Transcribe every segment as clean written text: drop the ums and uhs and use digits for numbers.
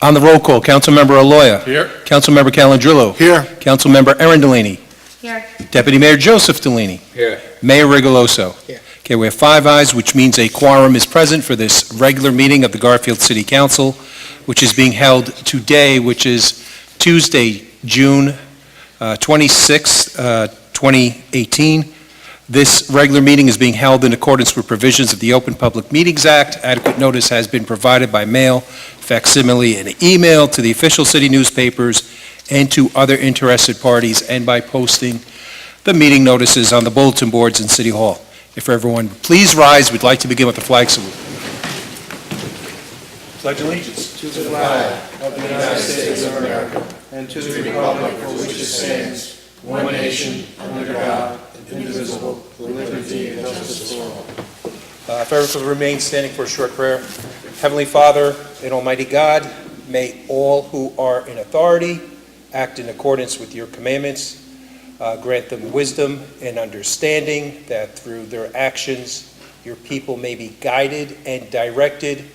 On the roll call, Councilmember Aloya. Here. Councilmember Calandrillo. Here. Councilmember Erin Delaney. Here. Deputy Mayor Joseph Delaney. Here. Mayor Rigoloso. Here. Okay, we have 5 ayes, which means a quorum is present for this regular meeting of the Garfield City Council, which is being held today, which is Tuesday, June 26, 2018. This regular meeting is being held in accordance with provisions of the Open Public Meetings Act. Adequate notice has been provided by mail, facsimile, and email to the official city newspapers and to other interested parties, and by posting the meeting notices on the bulletin boards in City Hall. If everyone would please rise, we'd like to begin with the flag salute. Pledge allegiance. To the flag of the United States of America and to the republic for which it stands, one nation, under God, indivisible, with liberty and justice for all. If everyone will remain standing for a short prayer. Heavenly Father and Almighty God, may all who are in authority act in accordance with your commandments. Grant them wisdom and understanding, that through their actions your people may be guided and directed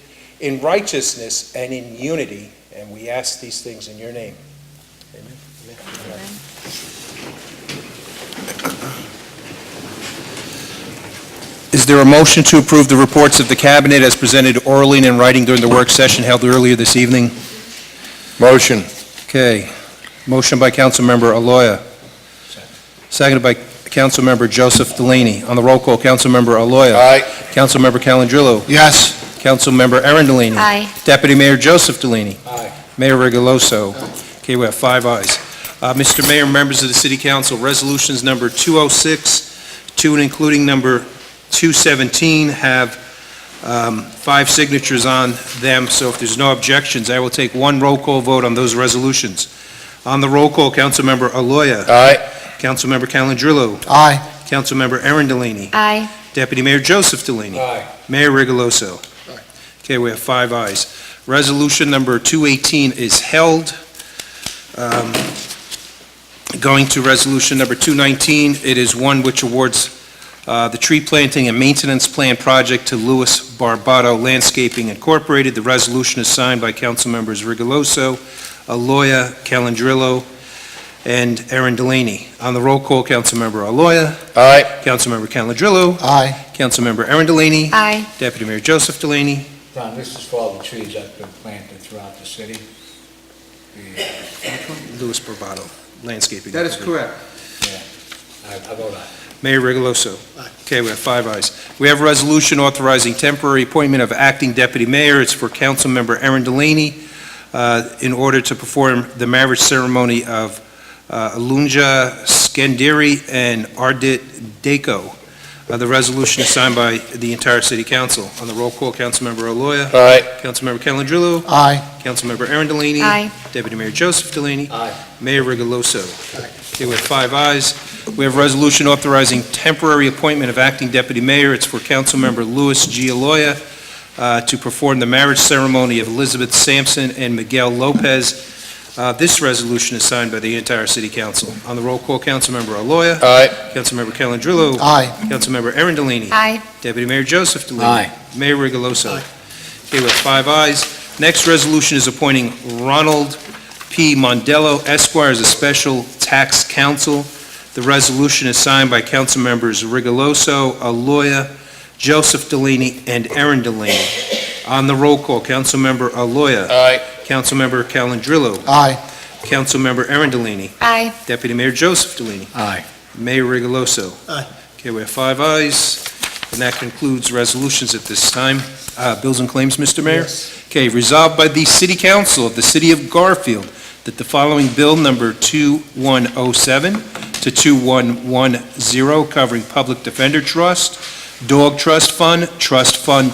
in righteousness and in unity. And we ask these things in your name. Amen. Amen. Is there a motion to approve the reports of the Cabinet as presented orally and in writing during the work session held earlier this evening? Motion. Okay. Motion by Councilmember Aloya. Seconded by Councilmember Joseph Delaney. On the roll call, Councilmember Aloya. Aye. Councilmember Calandrillo. Yes. Councilmember Erin Delaney. Aye. Deputy Mayor Joseph Delaney. Aye. Mayor Rigoloso. Okay, we have 5 ayes. Mr. Mayor, members of the City Council, resolutions number 206 to and including number 217 have 5 signatures on them, so if there's no objections, I will take one roll call vote on those resolutions. On the roll call, Councilmember Aloya. Aye. Councilmember Calandrillo. Aye. Councilmember Erin Delaney. Aye. Deputy Mayor Joseph Delaney. Aye. Mayor Rigoloso. Aye. Okay, we have 5 ayes. Resolution number 218 is held. Going to resolution number 219, it is one which awards the tree planting and maintenance plan project to Louis Barbato Landscaping Incorporated. The resolution is signed by Councilmembers Rigoloso, Aloya, Calandrillo, and Erin Delaney. On the roll call, Councilmember Aloya. Aye. Councilmember Calandrillo. Aye. Councilmember Erin Delaney. Aye. Deputy Mayor Joseph Delaney. Don, this is for all the trees that have been planted throughout the city. Louis Barbato Landscaping. That is correct. Yeah, I vote aye. Mayor Rigoloso. Okay, we have 5 ayes. We have a resolution authorizing temporary appointment of acting deputy mayor. It's for Councilmember Erin Delaney in order to perform the marriage ceremony of Alunja Skendiri and Ardit Dako. The resolution is signed by the entire city council. On the roll call, Councilmember Aloya. Aye. Councilmember Calandrillo. Aye. Councilmember Erin Delaney. Aye. Deputy Mayor Joseph Delaney. Aye. Mayor Rigoloso. Okay, we have 5 ayes. We have a resolution authorizing temporary appointment of acting deputy mayor. It's for Councilmember Louis G. Aloya to perform the marriage ceremony of Elizabeth Sampson and Miguel Lopez. This resolution is signed by the entire city council. On the roll call, Councilmember Aloya. Aye. Councilmember Calandrillo. Aye. Councilmember Erin Delaney. Aye. Deputy Mayor Joseph Delaney. Aye. Mayor Rigoloso. Okay, we have 5 ayes. Next resolution is appointing Ronald P. Mondello Esquire as a special tax counsel. The resolution is signed by Councilmembers Rigoloso, Aloya, Joseph Delaney, and Erin Delaney. On the roll call, Councilmember Aloya. Aye. Councilmember Calandrillo. Aye. Councilmember Erin Delaney. Aye. Deputy Mayor Joseph Delaney. Aye. Mayor Rigoloso. Aye. Okay, we have 5 ayes, and that concludes resolutions at this time. Bills and claims, Mr. Mayor? Okay, resolved by the City Council of the City of Garfield that the following bill number 2107 to 2110 covering Public Defender Trust, Dog Trust Fund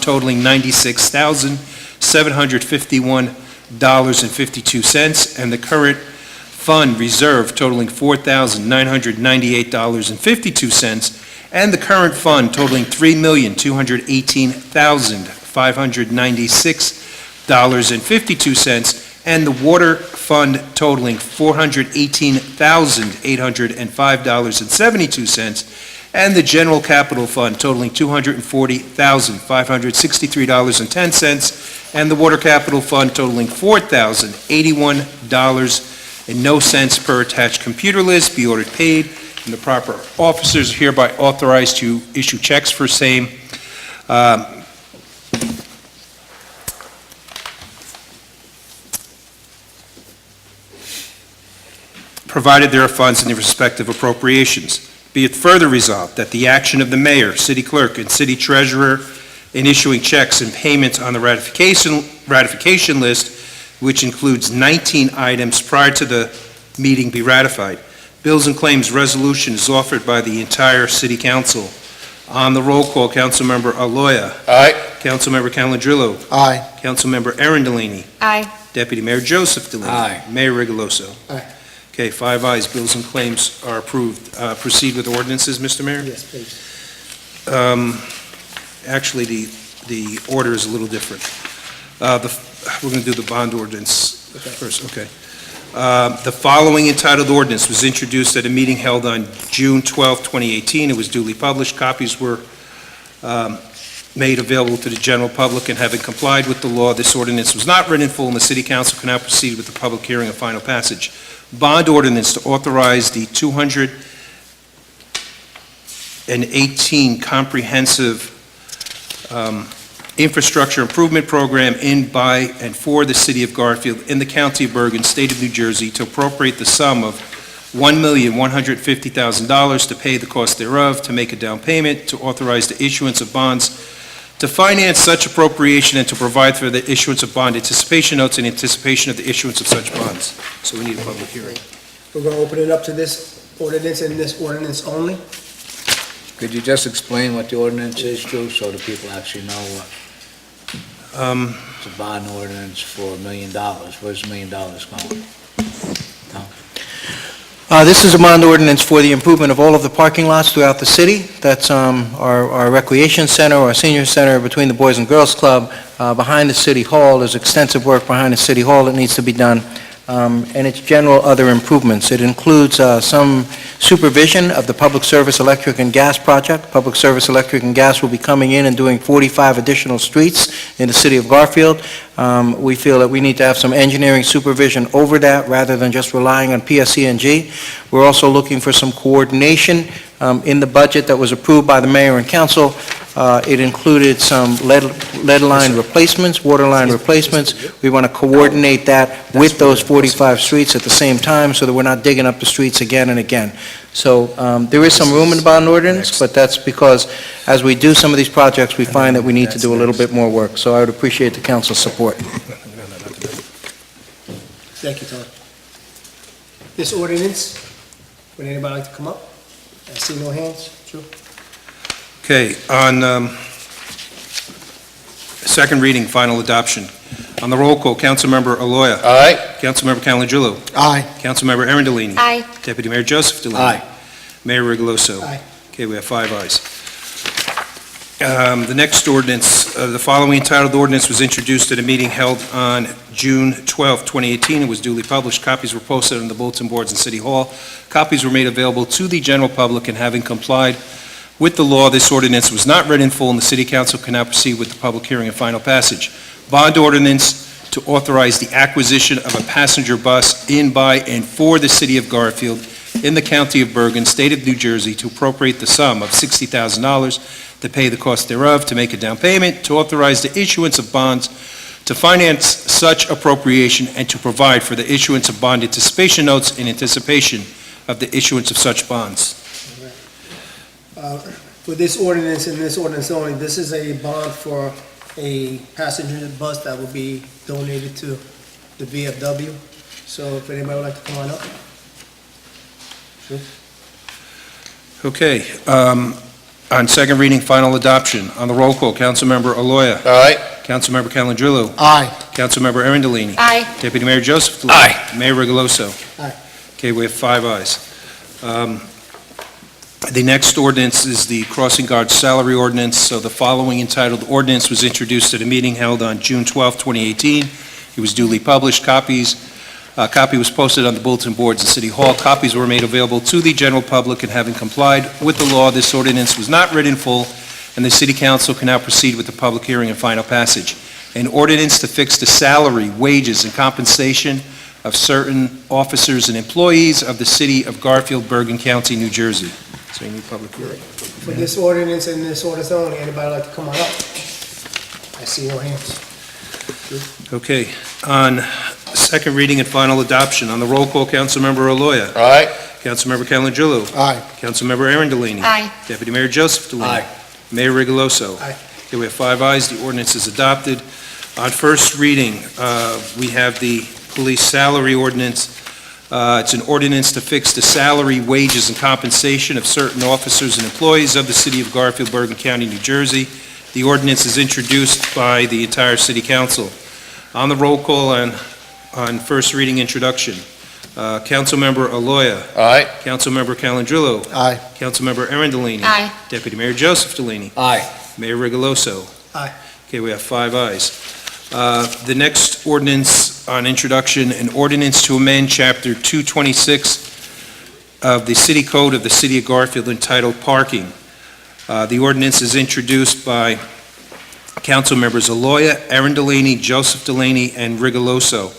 totaling $96,751.52, and the current fund reserve totaling $4,998.52, and the current fund totaling $3,218,596.52, and the water fund totaling $418,805.72, and the General Capital Fund totaling $240,563.10, and the Water Capital Fund totaling $4,081.00 per attached computer list be ordered paid, and the proper officers are hereby authorized to issue checks for same. Provided there are funds in the respective appropriations. Be it further resolved that the action of the mayor, city clerk, and city treasurer in issuing checks and payments on the ratification list, which includes 19 items prior to the meeting, be ratified. Bills and claims resolution is offered by the entire city council. On the roll call, Councilmember Aloya. Aye. Councilmember Calandrillo. Aye. Councilmember Arundellini. Aye. Deputy Mayor Joseph Delaney. Aye. Mayor Rigoloso. Aye. Okay, 5 ayes, bills and claims are approved. Proceed with ordinances, Mr. Mayor? Yes, please. Actually, the order is a little different. We're going to do the bond ordinance first, okay. The following entitled ordinance was introduced at a meeting held on June 12, 2018. It was duly published. Copies were made available to the general public, and having complied with the law, this ordinance was not read in full, and the city council can now proceed with the public hearing and final passage. Bond ordinance to authorize the 218 comprehensive infrastructure improvement program in, by, and for the city of Garfield in the county of Bergen, state of New Jersey, to appropriate the sum of $1,150,000 to pay the cost thereof, to make a down payment, to authorize the issuance of bonds, to finance such appropriation, and to provide for the issuance of bond anticipation notes in anticipation of the issuance of such bonds. So we need a public hearing. We're going to open it up to this ordinance and this ordinance only. Could you just explain what the ordinance is, Drew, so the people actually know what? It's a bond ordinance for $1 million. Where's $1 million going? This is a bond ordinance for the improvement of all of the parking lots throughout the city. That's our recreation center, our senior center, between the Boys and Girls Club, behind the City Hall. There's extensive work behind the City Hall that needs to be done, and it's general other improvements. It includes some supervision of the Public Service Electric and Gas project. Public Service Electric and Gas will be coming in and doing 45 additional streets in the city of Garfield. We feel that we need to have some engineering supervision over that rather than just relying on PSE&G. We're also looking for some coordination in the budget that was approved by the mayor and council. It included some lead line replacements, water line replacements. We want to coordinate that with those 45 streets at the same time so that we're not digging up the streets again and again. So there is some room in the bond ordinance, but that's because as we do some of these projects, we find that we need to do a little bit more work. So I would appreciate the council's support. Thank you, Tom. This ordinance, would anybody like to come up? I see no hands. Drew? Okay, on second reading, final adoption. On the roll call, Councilmember Aloya. Aye. Councilmember Calandrillo. Aye. Councilmember Arundellini. Aye. Deputy Mayor Joseph Delaney. Aye. Mayor Rigoloso. Aye. Okay, we have 5 ayes. The next ordinance, the following entitled ordinance was introduced at a meeting held on June 12, 2018. It was duly published. Copies were posted on the bulletin boards in City Hall. Copies were made available to the general public, and having complied with the law, this ordinance was not read in full, and the City Council can now proceed with the public hearing and final passage. Bond ordinance to authorize the acquisition of a passenger bus in, by, and for the City of Garfield in the County of Bergen, State of New Jersey, to appropriate the sum of $60,000 to pay the cost thereof, to make a down payment, to authorize the issuance of bonds, to finance such appropriation, and to provide for the issuance of bond anticipation notes in anticipation of the issuance of such bonds. For this ordinance and this ordinance only, this is a bond for a passenger bus that will be donated to the VFW. So if anybody would like to come on up. Sure. Okay, on second reading, final adoption. On the roll call, Councilmember Aloya. Aye. Councilmember Calandrillo. Aye. Councilmember Arundellini. Aye. Deputy Mayor Joseph Delaney. Aye. Mayor Rigoloso. Aye. Okay, we have 5 ayes. The next ordinance is the crossing guard salary ordinance. So the following entitled ordinance was introduced at a meeting held on June 12, 2018. It was duly published. Copies A copy was posted on the bulletin boards at City Hall. Copies were made available to the general public, and having complied with the law, this ordinance was not read in full, and the City Council can now proceed with the public hearing and final passage. An ordinance to fix the salary, wages, and compensation of certain officers and employees of the City of Garfield, Bergen County, New Jersey. So you need public hearing. For this ordinance and this ordinance only, anybody like to come on up? I see no hands. Okay, on second reading and final adoption, on the roll call, Councilmember Aloya. Aye. Councilmember Calangelo. Aye. Councilmember Aaron Delaney. Aye. Deputy Mayor Joseph Delaney. Aye. Mayor Rigoloso. Aye. Okay, we have 5 ayes, the ordinance is adopted. On first reading, we have the police salary ordinance. It's an ordinance to fix the salary, wages, and compensation of certain officers and employees of the City of Garfield, Bergen County, New Jersey. The ordinance is introduced by the entire City Council. On the roll call on first reading introduction, Councilmember Aloya. Aye. Councilmember Calangelo. Aye. Councilmember Aaron Delaney. Aye. Deputy Mayor Joseph Delaney. Aye. Mayor Rigoloso. Aye. Okay, we have 5 ayes. The next ordinance on introduction, an ordinance to amend Chapter 226 of the City Code of the City of Garfield entitled Parking. The ordinance is introduced by Council members Aloya, Aaron Delaney, Joseph Delaney, and Rigoloso.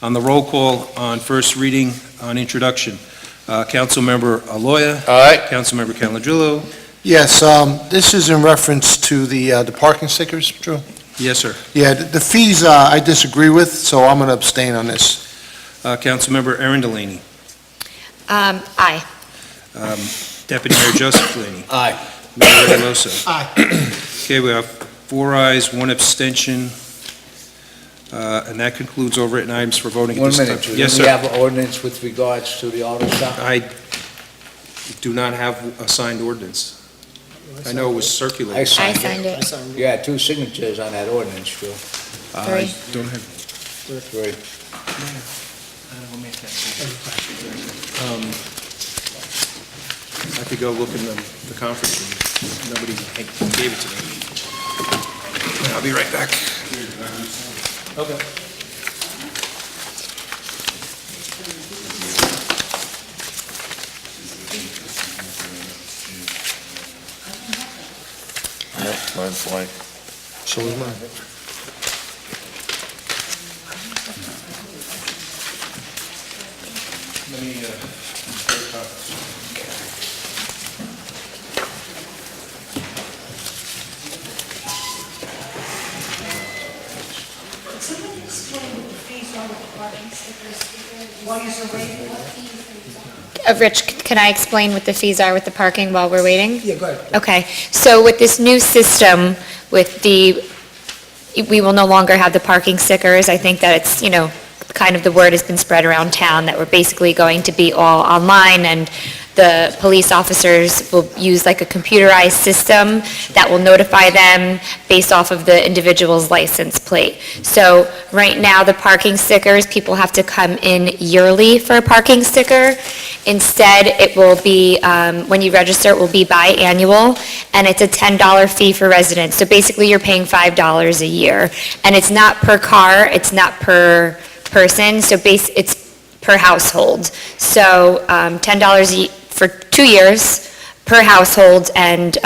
On the roll call on first reading on introduction, Councilmember Aloya, Aye. Councilmember Calangelo. Yes, this is in reference to the parking stickers, Drew? Yes, sir. Yeah, the fees I disagree with, so I'm going to abstain on this. Councilmember Aaron Delaney. Aye. Deputy Mayor Joseph Delaney. Aye. Mayor Rigoloso. Aye. Okay, we have 4 ayes, 1 abstention, and that concludes all written items for voting at One this minute, time. do Yes, we sir. have an ordinance with regards to the auto shop? I do not have a signed ordinance. I know it was I circulated. I signed it. signed I it. signed it. You had 2 signatures on that ordinance, Joe. I don't have, 3. I could go look in the conference room. Nobody gave it to me. I'll be right back. Okay. Mine's blank. So is mine. Somebody explain what the fees are with the parking stickers, while you're waiting? Rich, can I explain what the fees are with the parking while we're waiting? Yeah, go ahead. Okay, so with this new system, with we will no longer have the parking stickers. I think that it's, kind of the word has been spread around town that we're basically going to be all online, and the police officers will use like a computerized system that will notify them based off of the individual's license plate. So right now, the parking stickers, people have to come in yearly for a parking sticker. Instead, it will be, when you register, it will be biannual, and it's a $10 fee for residents. So basically, you're paying $5 a year. And it's not per car, it's not per person, so it's per household. So $10 for 2 years per household, and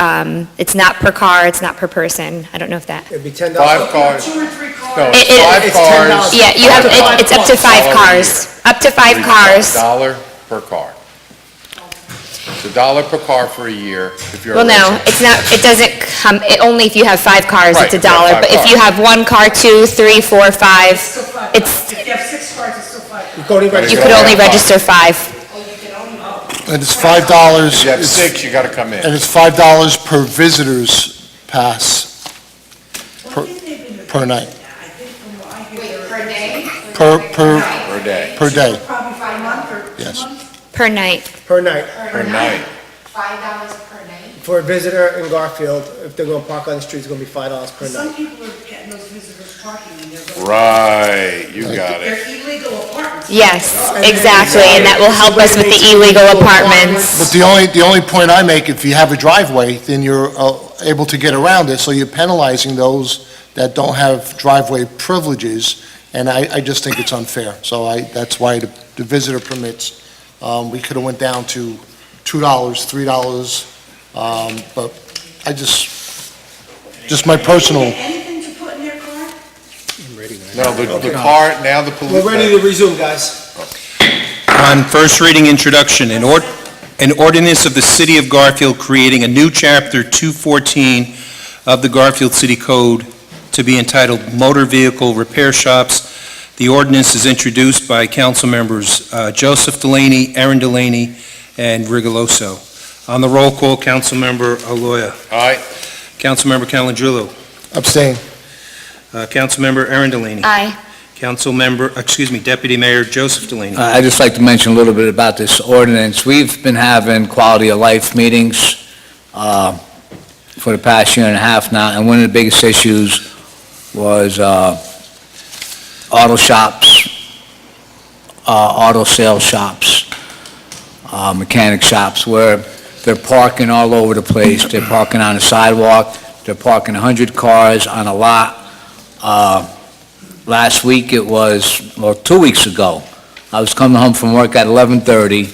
it's not per car, it's not per person. I don't know if that... It'd be $10. 5 cars. 2 or 3 cars? No, It- it- 5 It's cars. $10. Yeah, you have, it's up to 5 cars. Up to 5 cars. $1 per car. It's $1 per car for a year if you're a Well, no, resident. it's not, it doesn't come, only if you have 5 cars, Right, it's if you have $1. 5 But if you cars. have 1 car, 2, 3, 4, 5, Still 5 it's, cars. If you have 6 cars, it's still 5 cars. You go to you register. could only Yeah. register 5. Oh, you can only, And it's $5. If you have it's- 6, you gotta come in. And it's $5 per visitor's pass well, I think they've been... per night, I think from what I hear... Per day? per Per day. day. Probably 5 months or 2 Yes. months? Per night. Per night. Per night. $5 per night? For a visitor in Garfield, if they're going to park on the street, it's going to be $5 per Some night. people are getting those visitors parking and they're going... Right, you got it. They're illegal apartments. Yes, exactly, and that will help us with the illegal apartments. But the only point I make, if you have a driveway, then you're able to get around it, so you're penalizing those that don't have driveway privileges, and I just think it's unfair. So that's why the visitor permits, we could have went down to $2, $3, but I just my personal, Anything to put in their car? No, the car, now the police. We're ready to resume, guys. On first reading introduction, an ordinance of the City of Garfield creating a new Chapter 214 of the Garfield City Code to be entitled Motor Vehicle Repair Shops. The ordinance is introduced by council members Joseph Delaney, Aaron Delaney, and Rigoloso. On the roll call, Councilmember Aloya. Aye. Councilmember Calendrillo. abstain. Councilmember Aaron Delaney. Aye. Deputy Mayor Joseph Delaney. I'd just like to mention a little bit about this ordinance. We've been having quality of life meetings for the past year and a half now, and one of the biggest issues was auto shops, auto sales shops, mechanic shops, where they're parking all over the place. They're parking on the sidewalk, they're parking 100 cars on a lot. Last week it was, or 2 weeks ago, I was coming home from work at 11:30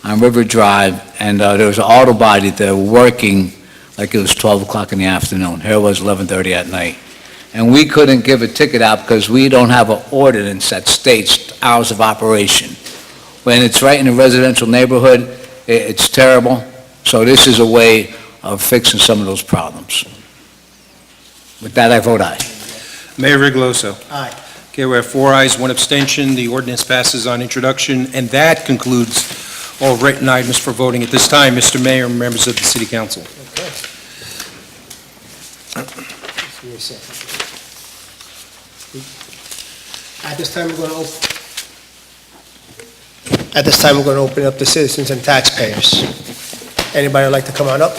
on River Drive, and there was an auto body there working like it was 12 o'clock in the afternoon. Here it was 11:30 at night. And we couldn't give a ticket out because we don't have an ordinance that states hours of operation. When it's right in a residential neighborhood, it's terrible. So this is a way of fixing some of those problems. With that, I vote aye. Mayor Rigoloso. Aye. Okay, we have 4 ayes, 1 abstention. The ordinance passes on introduction, and that concludes all written items for voting at this time. Mr. Mayor, members of the City Council. Okay. Give me a second. At this time, we're going to open up the citizens and taxpayers. Anybody would like to come on up?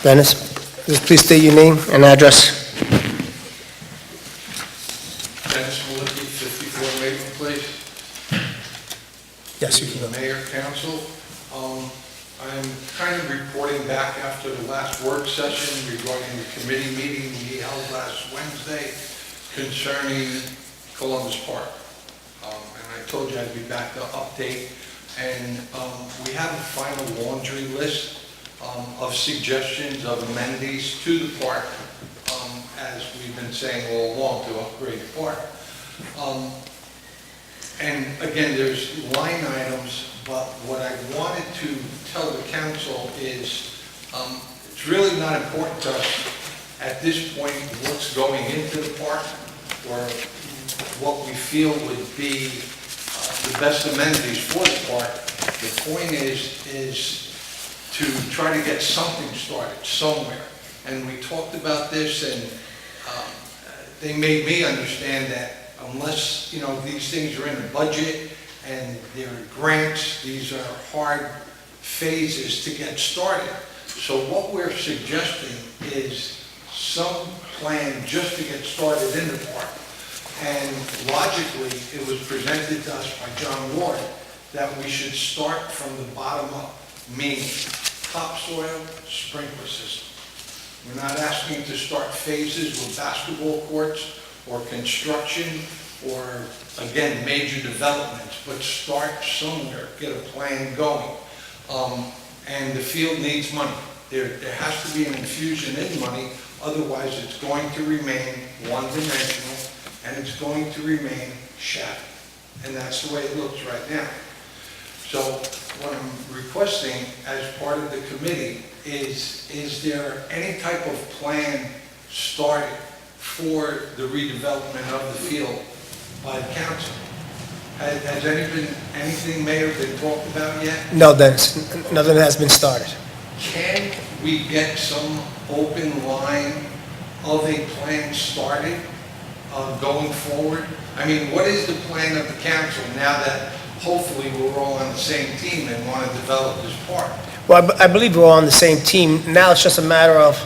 Dennis, please state your name and address. Dennis Malicki, 54 Raven Place. Yes, you can go. Mayor, council, I'm kind of reporting back after the last work session regarding the committee meeting we held last Wednesday concerning Columbus Park. And I told you I'd be back to update. And we have a final laundry list of suggestions of amenities to the park, as we've been saying all along, to upgrade the park. And again, there's line items, but what I wanted to tell the council is it's really not important to us at this point what's going into the park or what we feel would be the best amenities for the park. The point is to try to get something started somewhere. And we talked about this, and they made me understand that unless, these things are in the budget and there are grants, these are hard phases to get started. So what we're suggesting is some plan just to get started in the park. And logically, it was presented to us by John Ward that we should start from the bottom up, meaning topsoil, sprinkler system. We're not asking to start phases with basketball courts or construction or, again, major developments, but start somewhere, get a plan going. And the field needs money. There has to be an infusion in money, otherwise it's going to remain one-dimensional and it's going to remain shabby. And that's the way it looks right now. So what I'm requesting as part of the committee is there any type of plan started for the redevelopment of the field by the council? Has anything, Mayor, been talked about yet? No, Dennis, nothing has been started. Can we get some open line of a plan started going forward? I mean, what is the plan of the council now that hopefully we're all on the same team and want to develop this park? Well, I believe we're all on the same team. Now it's just a matter of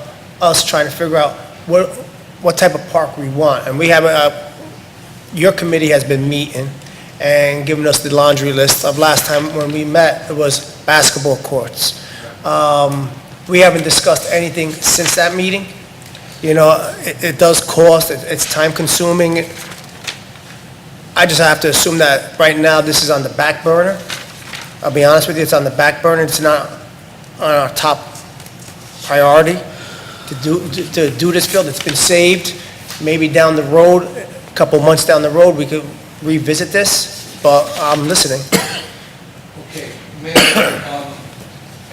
us trying to figure out what type of park we want. And we have your committee has been meeting and giving us the laundry list of last time when we met, it was basketball courts. We haven't discussed anything since that meeting. You know, it does cost, it's time-consuming. I just have to assume that right now, this is on the back burner. I'll be honest with you, it's on the back burner, it's not on our top priority to do this field. It's been saved. Maybe down the road, a couple months down the road, we could revisit this, but I'm listening. Okay, Mayor,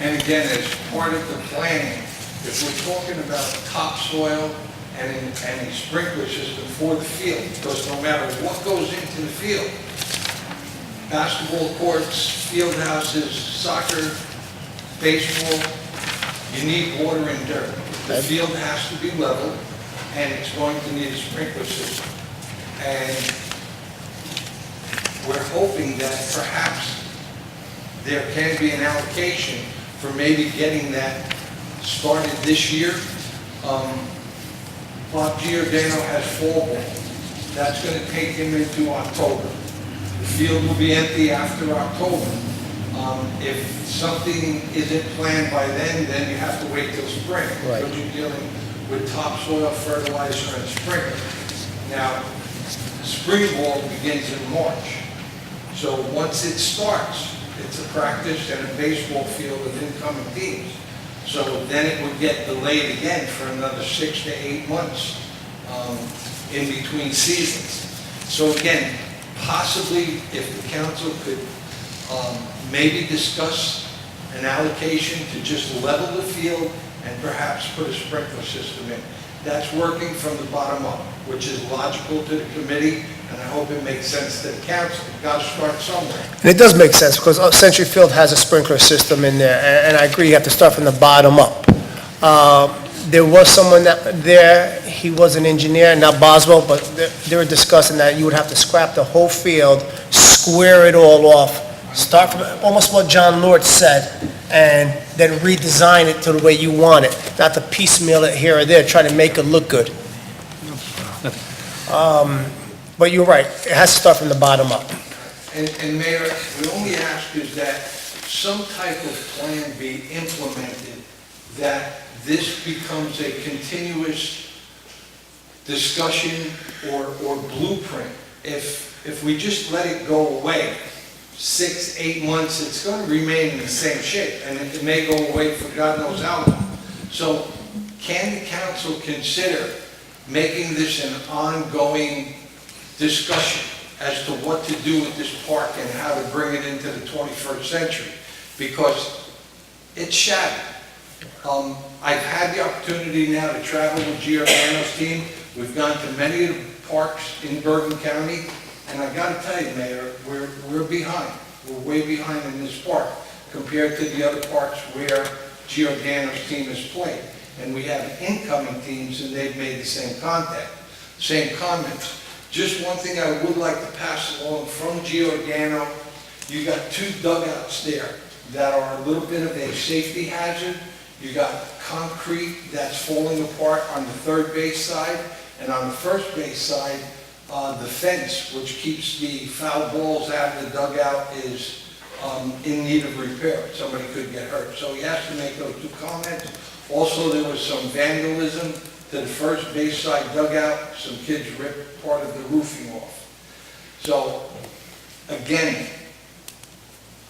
and again, as part of the planning, if we're talking about topsoil and a sprinkler system for the field, because no matter what goes into the field, basketball courts, field houses, soccer, baseball, you need water and dirt. The field has to be level, and it's going to need a sprinkler system. And we're hoping that perhaps there can be an allocation for maybe getting that started this year. Bob Giordano has fall ball. That's going to take him into October. The field will be empty after October. If something isn't planned by then you have to wait till spring. Right. Because you're dealing with topsoil, fertilizer, and sprinkler. Now, spring ball begins in March. So once it starts, it's a practice and a baseball field with incoming teams. So then it would get delayed again for another 6 to 8 months in between seasons. So again, possibly if the council could maybe discuss an allocation to just level the field and perhaps put a sprinkler system in. That's working from the bottom up, which is logical to the committee, and I hope it makes sense to the council. You've got to start somewhere. And it does make sense, because Century Field has a sprinkler system in there, and I agree, you have to start from the bottom up. There was someone there, he was an engineer, not Boswell, but they were discussing that you would have to scrap the whole field, square it all off, start from almost what John Lord said, and then redesign it to the way you want it, not to piecemeal it here or there, try to make it look good. But you're right, it has to start from the bottom up. And Mayor, we only ask is that some type of plan be implemented, that this becomes a continuous discussion or blueprint. If we just let it go away, 6, 8 months, it's going to remain in the same shape, and it may go away for God knows how long. So can the council consider making this an ongoing discussion as to what to do with this park and how to bring it into the 21st century? Because it's shattered. I've had the opportunity now to travel with Giordano's team. We've gone to many of the parks in Bergen County, and I got to tell you, Mayor, we're behind. We're way behind in this park compared to the other parks where Giordano's team has played. And we have incoming teams, and they've made the same comments. Just one thing I would like to pass along from Giordano, you got 2 dugouts there that are a little bit of a safety hazard. You got concrete that's falling apart on the third base side, and on the first base side, the fence, which keeps the foul balls out of the dugout, is in need of repair. Somebody could get hurt. So he has to make those 2 comments. Also, there was some vandalism to the first base side dugout. Some kids ripped part of the roofing off. So, again,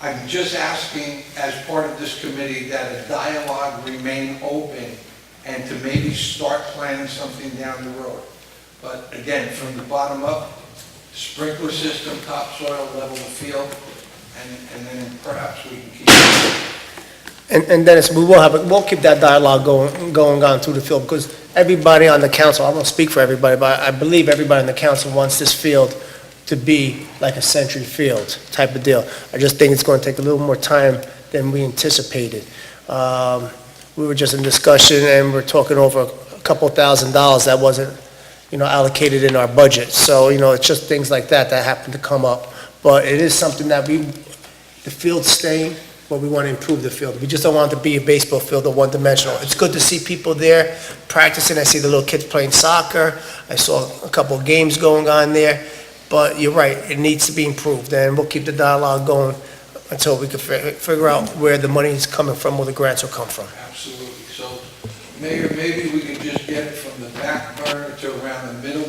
I'm just asking, as part of this committee, that a dialogue remain open and to maybe start planning something down the road. But again, from the bottom up, sprinkler system, topsoil, level the field, and then perhaps we can keep it. And Dennis, we'll keep that dialogue going on through the field, because everybody on the council, I won't speak for everybody, but I believe everybody on the council wants this field to be like a Century Field type of deal. I just think it's going to take a little more time than we anticipated. We were just in discussion, and we're talking over a couple $1,000s that wasn't, allocated in our budget. So, it's just things like that happen to come up. But it is something that the field's staying, but we want to improve the field. We just don't want it to be a baseball field or one-dimensional. It's good to see people there practicing. I see the little kids playing soccer. I saw a couple of games going on there. But you're right, it needs to be improved, and we'll keep the dialogue going until we can figure out where the money is coming from, where the grants will come from. Absolutely. So, Mayor, maybe we can just get it from the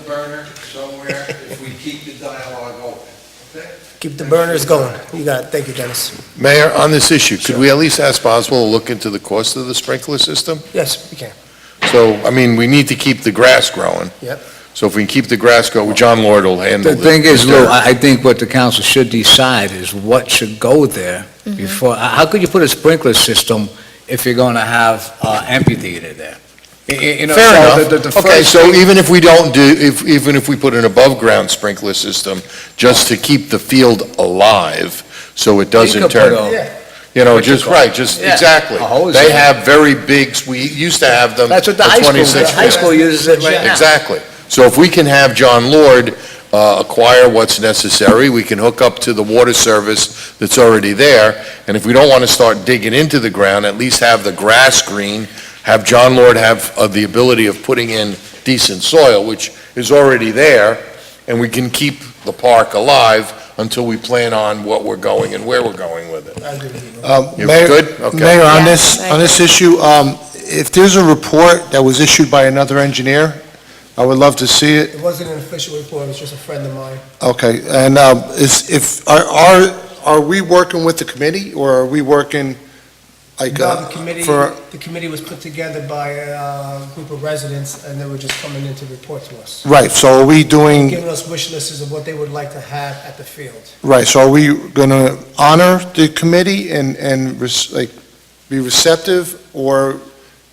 burner somewhere if we keep the dialogue open, okay? Keep the burners going. You got it. Thank you, Dennis. Mayor, on this issue, could we at least ask Boswell to look into the cost of the sprinkler system? Yes, we can. So, I mean, we need to keep the grass growing. Yep. So if we can keep the grass going, John Lord will handle The it. thing is, Lou, I think what the council should decide is what should go there before, how could you put a sprinkler system if you're going to have amphitheater there? You know, Fair so enough. the Okay, first so thing- even if we don't do, even if we put an above-ground sprinkler system, just to keep the field alive, so it doesn't could turn, put a- Yeah. you know, what you just, call right, it. just, Yeah, exactly. a hose They in. have very big, we used to have them. That's what the at high school, 26 the high school uses it right now. Exactly. So if we can have John Lord acquire what's necessary, we can hook up to the water service that's already there, and if we don't want to start digging into the ground, at least have the grass green, have John Lord have the ability of putting in decent soil, which is already there, and we can keep the park alive until we plan on what we're going and where we're going with it. I agree with you. You Mayor- good? Okay. Mayor, on Yes, this, I on this issue, if there's a report that was issued by another engineer, I would love to see it. It wasn't an official report, it was just a friend of mine. Okay, and are we working with the committee, or are we working, like, No, for... the committee was put together by a group of residents, and they were just coming in to report to us. Right, so are we doing, Giving us wish lists of what they would like to have at the field. right, so are we going to honor the committee and, like, be receptive, or,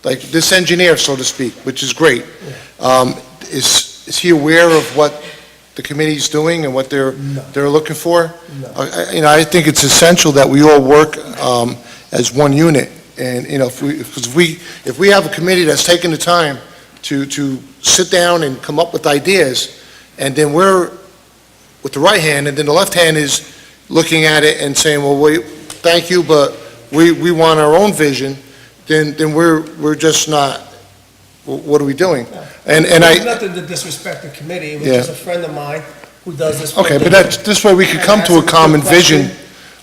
like, this engineer, so to speak, which is great, is he aware of what the committee's doing and what they're looking for? No. You know, I think it's essential that we all work as one unit, and, you know, if we have a committee that's taking the time to sit down and come up with ideas, and then we're with the right hand, and then the left hand is looking at it and saying, well, wait, thank you, but we want our own vision, then we're just not, what are we doing? And There's I, nothing to disrespect the committee, it was Yeah. just a friend of mine who does this. okay, work. but that's, this way we could come to a And common ask him a vision good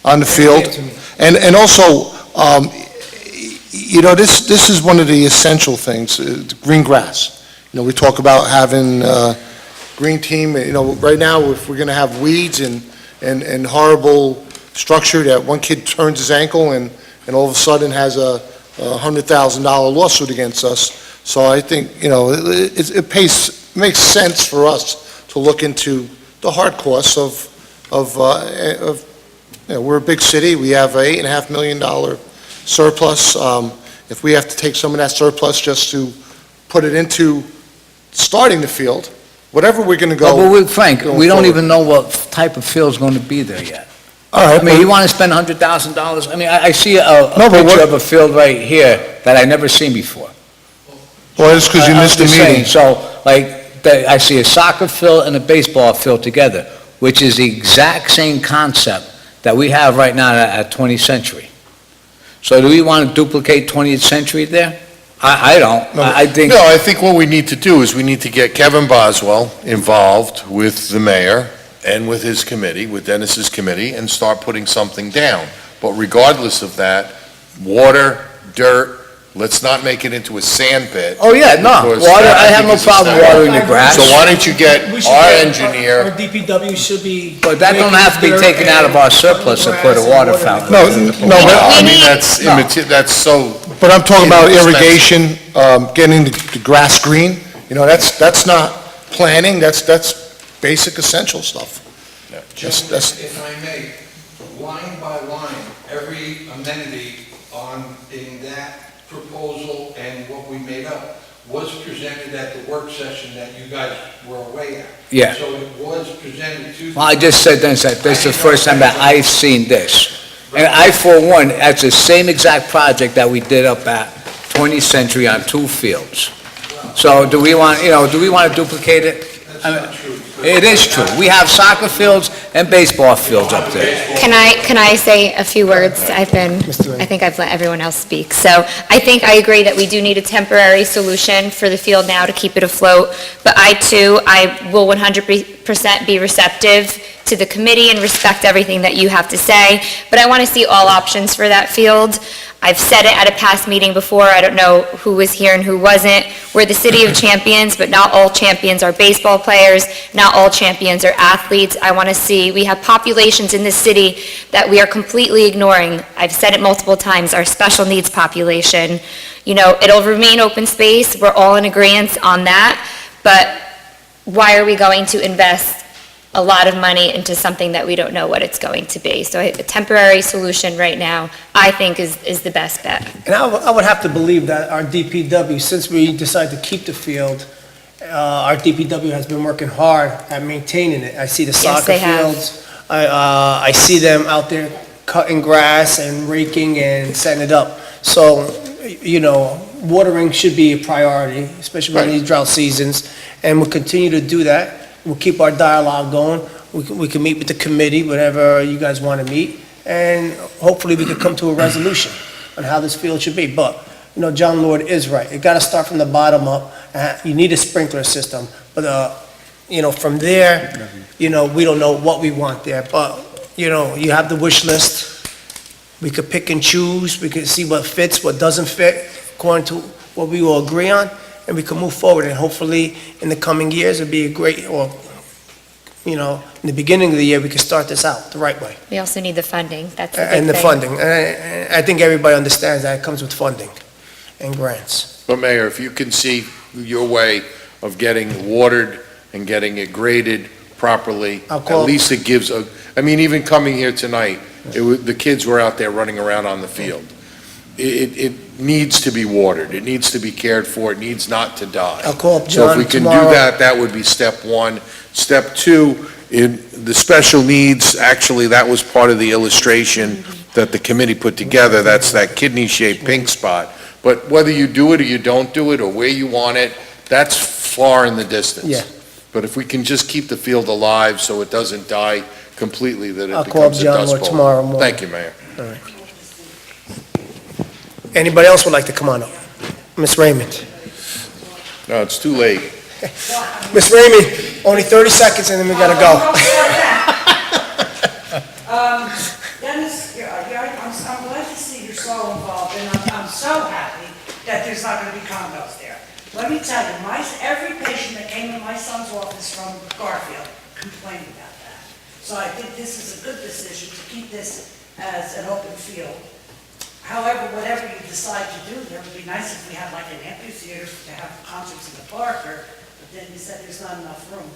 on the question, field. answer me. And also, you know, this is one of the essential things, green grass. You know, we talk about having green team, you know, right now, if we're going to have weeds and horrible structure that one kid turns his ankle and all of a sudden has a $100,000 lawsuit against us. So I think, you know, makes sense for us to look into the hard costs of, you know, we're a big city, we have a $8.5 million surplus. If we have to take some of that surplus just to put it into starting the field, whatever we're going to go. But Frank, going we don't forward. even know what type of field's going to be there yet. All right, I mean, you want to spend $100,000? I mean, I see a No, but picture what- of a field right here that I never seen before. Well, it's because you I'm missed the just saying, meeting. So, like, I see a soccer field and a baseball field together, which is the exact same concept that we have right now at 20th Century. So do we want to duplicate 20th Century there? I don't. No. I think, No, I think what we need to do is we need to get Kevin Boswell involved with the mayor and with his committee, with Dennis's committee, and start putting something down. But regardless of that, water, dirt, let's not make it into a sand pit. oh yeah, no, Because water, that, I have no think, is problem aesthetic. watering the grass. So why don't you get We should our get- engineer, Our DPW should be. But that don't making have to be dirt taken out of our and surplus and cutting put a grass water and fountain. No, no, well, but, I We mean, need- that's so, but I'm talking about Inexpensive. irrigation, getting the grass green. You know, that's not planning, that's basic essential stuff. Gentlemen, that's- if I may, line by line, every amenity in that proposal and what we made up was presented at the work session that you guys were away at. Yeah. So it was presented to. Well, I just said that this is the first time that I've seen this. And I, for one, that's the same exact project that we did up at 20th Century on 2 fields. So do we want to duplicate it? That's not true. It is true. We have soccer fields and baseball fields up there. Can I say a few words? I think I've let everyone else speak. So I think I agree that we do need a temporary solution for the field now to keep it afloat. But I will 100% be receptive to the committee and respect everything that you have to say. But I want to see all options for that field. I've said it at a past meeting before, I don't know who was here and who wasn't. We're the city of champions, but not all champions are baseball players, not all champions are athletes. I want to see, we have populations in this city that we are completely ignoring. I've said it multiple times, our special needs population. You know, it'll remain open space, we're all in agreement on that, but why are we going to invest a lot of money into something that we don't know what it's going to be? So a temporary solution right now, I think, is the best bet. And I would have to believe that our DPW, since we decided to keep the field, our DPW has been working hard at maintaining it. I see the Yes, soccer they have. fields. I see them out there cutting grass and raking and setting it up. So, you know, watering should be a priority, especially in these drought seasons, and we'll continue to do that. We'll keep our dialogue going. We can meet with the committee, whenever you guys want to meet, and hopefully we can come to a resolution on how this field should be. But, you know, John Lord is right. It got to start from the bottom up. You need a sprinkler system, but, you know, from there, you know, we don't know what we want there. But, you know, you have the wish list. We could pick and choose. We could see what fits, what doesn't fit, according to what we will agree on, and we can move forward. And hopefully, in the coming years, it'll be a great, or, you know, in the beginning of the year, we can start this out the right way. We also need the funding, that's the big thing. And the funding. And I think everybody understands that it comes with funding and grants. But Mayor, if you can see your way of getting watered and getting it graded properly, I'll at call- least it gives I mean, even coming here tonight, the kids were out there running around on the field. It needs to be watered, it needs to be cared for, it needs not to die. I'll call up So if John we can do tomorrow. that, that would be step one. Step two, in the special needs, actually, that was part of the illustration that the committee put together, that's that kidney-shaped pink spot. But whether you do it or you don't do it, or where you want it, that's far in the distance. Yeah. But if we can just keep the field alive so it doesn't die completely, that I'll it call up becomes a John dust Lord bowl. tomorrow morning. Thank you, Mayor. Anybody else would like to come on up? Ms. Raymond. No, it's too late. Ms. Raymond, only 30 seconds and then we gotta go. Dennis, I'm glad to see you're so involved, and I'm so happy that there's not gonna be condos there. Let me tell you, every patient that came in my son's office from Garfield complained about that. So I think this is a good decision to keep this as an open field. However, whatever you decide to do, there would be nice if we had like an amphitheater to have concerts in the park, but then you said there's not enough room.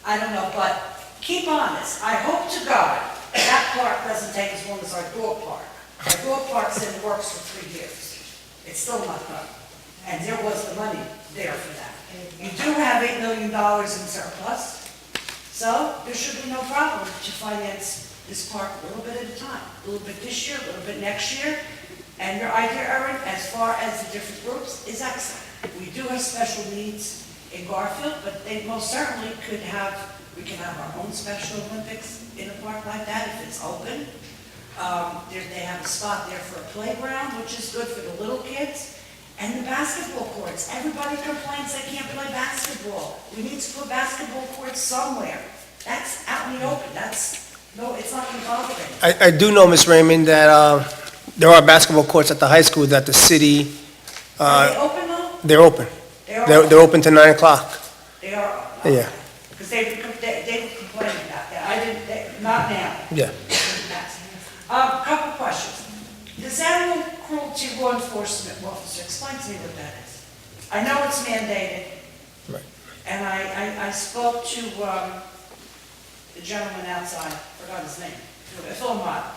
I don't know, but keep honest. I hope to God that park doesn't take as long as our dog park. Our dog park's in the works for 3 years. It's still not done. And there was the money there for that. You do have $8 million in surplus, so there should be no problem to finance this park a little bit at a time. A little bit this year, a little bit next year. And your idea, Erin, as far as the different groups, is excellent. We do have special needs in Garfield, but they most certainly we can have our own Special Olympics in a park like that if it's open. They have a spot there for a playground, which is good for the little kids. And the basketball courts, everybody complains they can't play basketball. We need to put basketball courts somewhere. That's out in the open, no, it's not going to bother them. I do know, Ms. Raymond, that there are basketball courts at the high school that the city, Are they open though? they're open. They're open to 9 o'clock. They are. Yeah. Because they were complaining about that. Not now. Yeah. Couple questions. This animal cruelty law enforcement officer, explain to me what that is. I know it's mandated. Right. And I spoke to the gentleman outside, forgot his name, Phil Mott.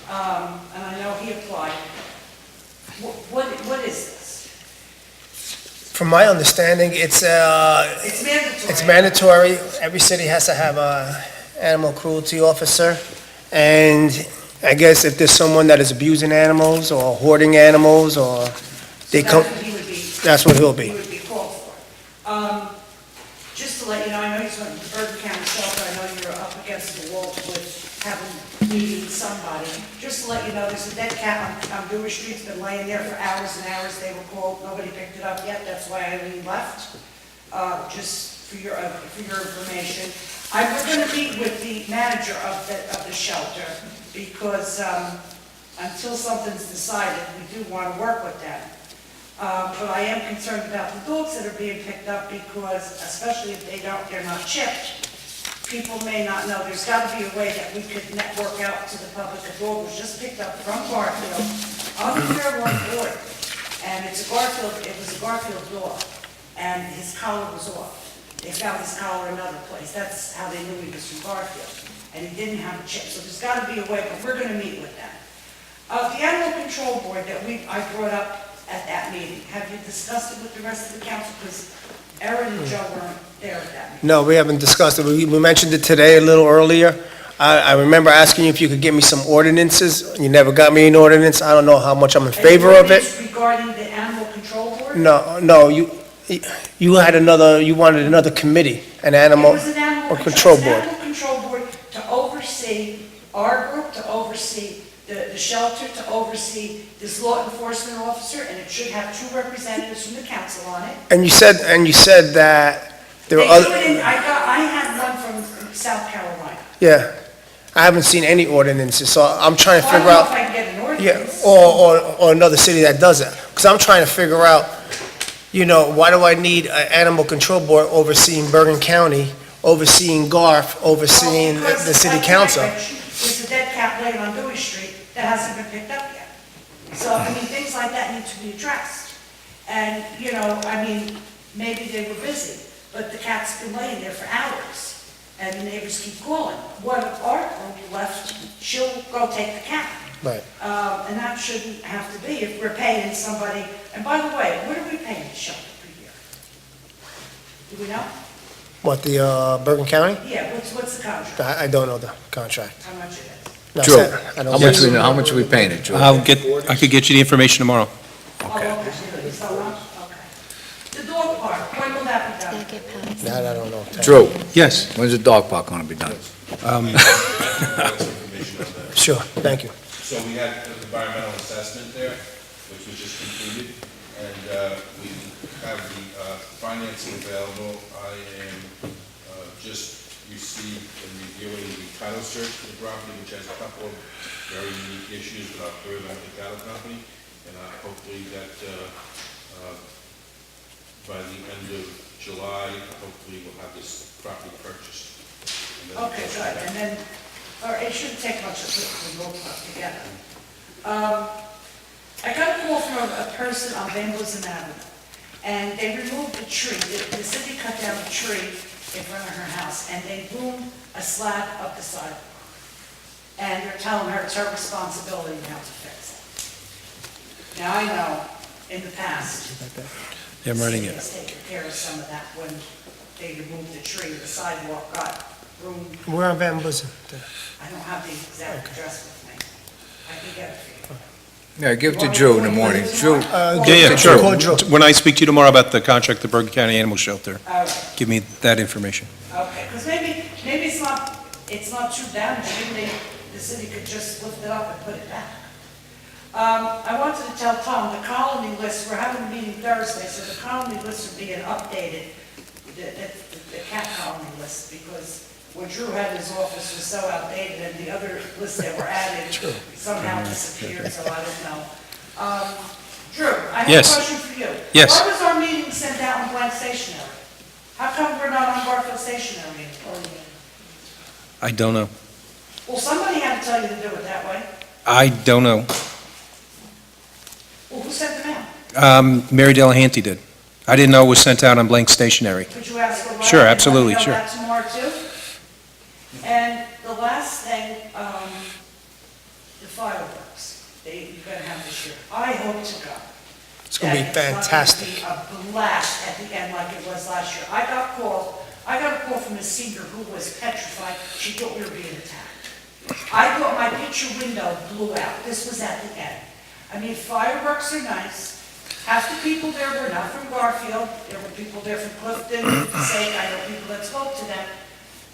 And I know he applied. What is this? From my understanding, it's It's mandatory. It's mandatory. Every city has to have a animal cruelty officer. And I guess if there's someone that is abusing animals or hoarding animals or they come, That's what he would be. that's what he'll be. He would be called for. Just to let you know, I know he's went to Bergen County Shelter, I know you're up against the wall with needing somebody. Just to let you know, there's a dead cat on Dewey Street, it's been laying there for hours and hours, they were called, nobody picked it up yet, that's why Eileen left. Just for your information. We're gonna meet with the manager of the shelter, because until something's decided, we do want to work with them. But I am concerned about the dogs that are being picked up because, especially if they're not chipped, people may not know. There's got to be a way that we could network out to the public. A dog was just picked up from Garfield on the Fairlawn board, and it was a Garfield dog, and his collar was off. They found his collar another place. That's how they knew he was from Garfield, and he didn't have a chip. So there's got to be a way, but we're going to meet with them. The animal control board that I brought up at that meeting, have you discussed it with the rest of the council? Because Erin and Joe weren't there at that meeting. No, we haven't discussed it. We mentioned it today a little earlier. I remember asking you if you could get me some ordinances. You never got me an ordinance. I don't know how much I'm in favor of it. Regarding the animal control board? No, you wanted another committee, an It animal was an animal control it's an board. animal control board to oversee our group, to oversee the shelter, to oversee this law enforcement officer, and it should have 2 representatives from the council on it. And you said that there They were do other, it in, I had one from South Carolina. yeah. I haven't seen any ordinances, so I'm trying to Well, I figure don't know if out, I can get an yeah, ordinance. or another city that does it. Because I'm trying to figure out, why do I need an animal control board overseeing Bergen County, overseeing Garf, overseeing Well, because the city like council? There's a dead cat laying on Dewey Street that hasn't been picked up yet. So, things like that need to be addressed. And, maybe they were busy, but the cat's been laying there for hours, and the neighbors keep calling. One of our group left, she'll go take the cat. Right. And that shouldn't have to be if we're paying somebody, and by the way, what are we paying the shelter per year? Do we know? What, the Bergen County? Yeah, what's the contract? I don't know the contract. How much it is? No, Joe, I don't- how much are we paying it, Joe? I could get you the information tomorrow. Oh, okay, so much, okay. The dog park, when will that be done? That I don't know. Drew, Yes. when's the dog park gonna be done? Sure, thank you. So we had an environmental assessment there, which was just completed, and we have the financing available. I am just received and reviewing the title search for the property, which has a couple of very unique issues with our third-party title company, and hopefully that by the end of July, hopefully we'll have this property purchased. And then- Okay, good, and then, or it shouldn't take much to put the dog park together. I got a call from a person on Van Bussen Avenue, and they removed the tree. The city cut down a tree in front of her house, and they boomed a slab up the sidewalk. And they're telling her it's her responsibility now to fix it. Now, I know, in the past, Yeah, I'm writing the it. city has taken care of some of that when they removed the tree, the sidewalk got broomed. We're on Van Bussen. I don't have the exact address with me. I can get it for you. Yeah, give it to Drew in the morning. Drew, Yeah, Call Drew. sure. When I speak to you tomorrow about the contract, the Bergen County Animal Shelter, All right, give me that information. okay, because maybe it's not too damaged, maybe the city could just lift it up and put it back. I wanted to tell Tom, the colony list, we're having a meeting Thursday, so the colony list are being updated, the cat colony list, because what Drew had in his office was so outdated, and the other lists that were added somehow disappeared, so I don't know. Drew, I have a Yes. question for you. Yes. Why was our meeting sent out in blank stationery? How come we're not on Garfield stationery? I don't know. Well, somebody had to tell you to do it that way. I don't know. Well, who sent them out? Mary Delahanty did. I didn't know it was sent out on blank stationery. Could you ask her? Sure, absolutely, sure. That tomorrow too? And the last thing, the fireworks, you're gonna have this year. I hope to God. It's gonna be fantastic. That it's not gonna be a blast at the end like it was last year. I got a call from a senior who was petrified. She thought we were being attacked. I thought my picture window blew out. This was at the end. Fireworks are nice. Half the people there were not from Garfield. There were people there from Clifton, Passaic. I know people that spoke to them.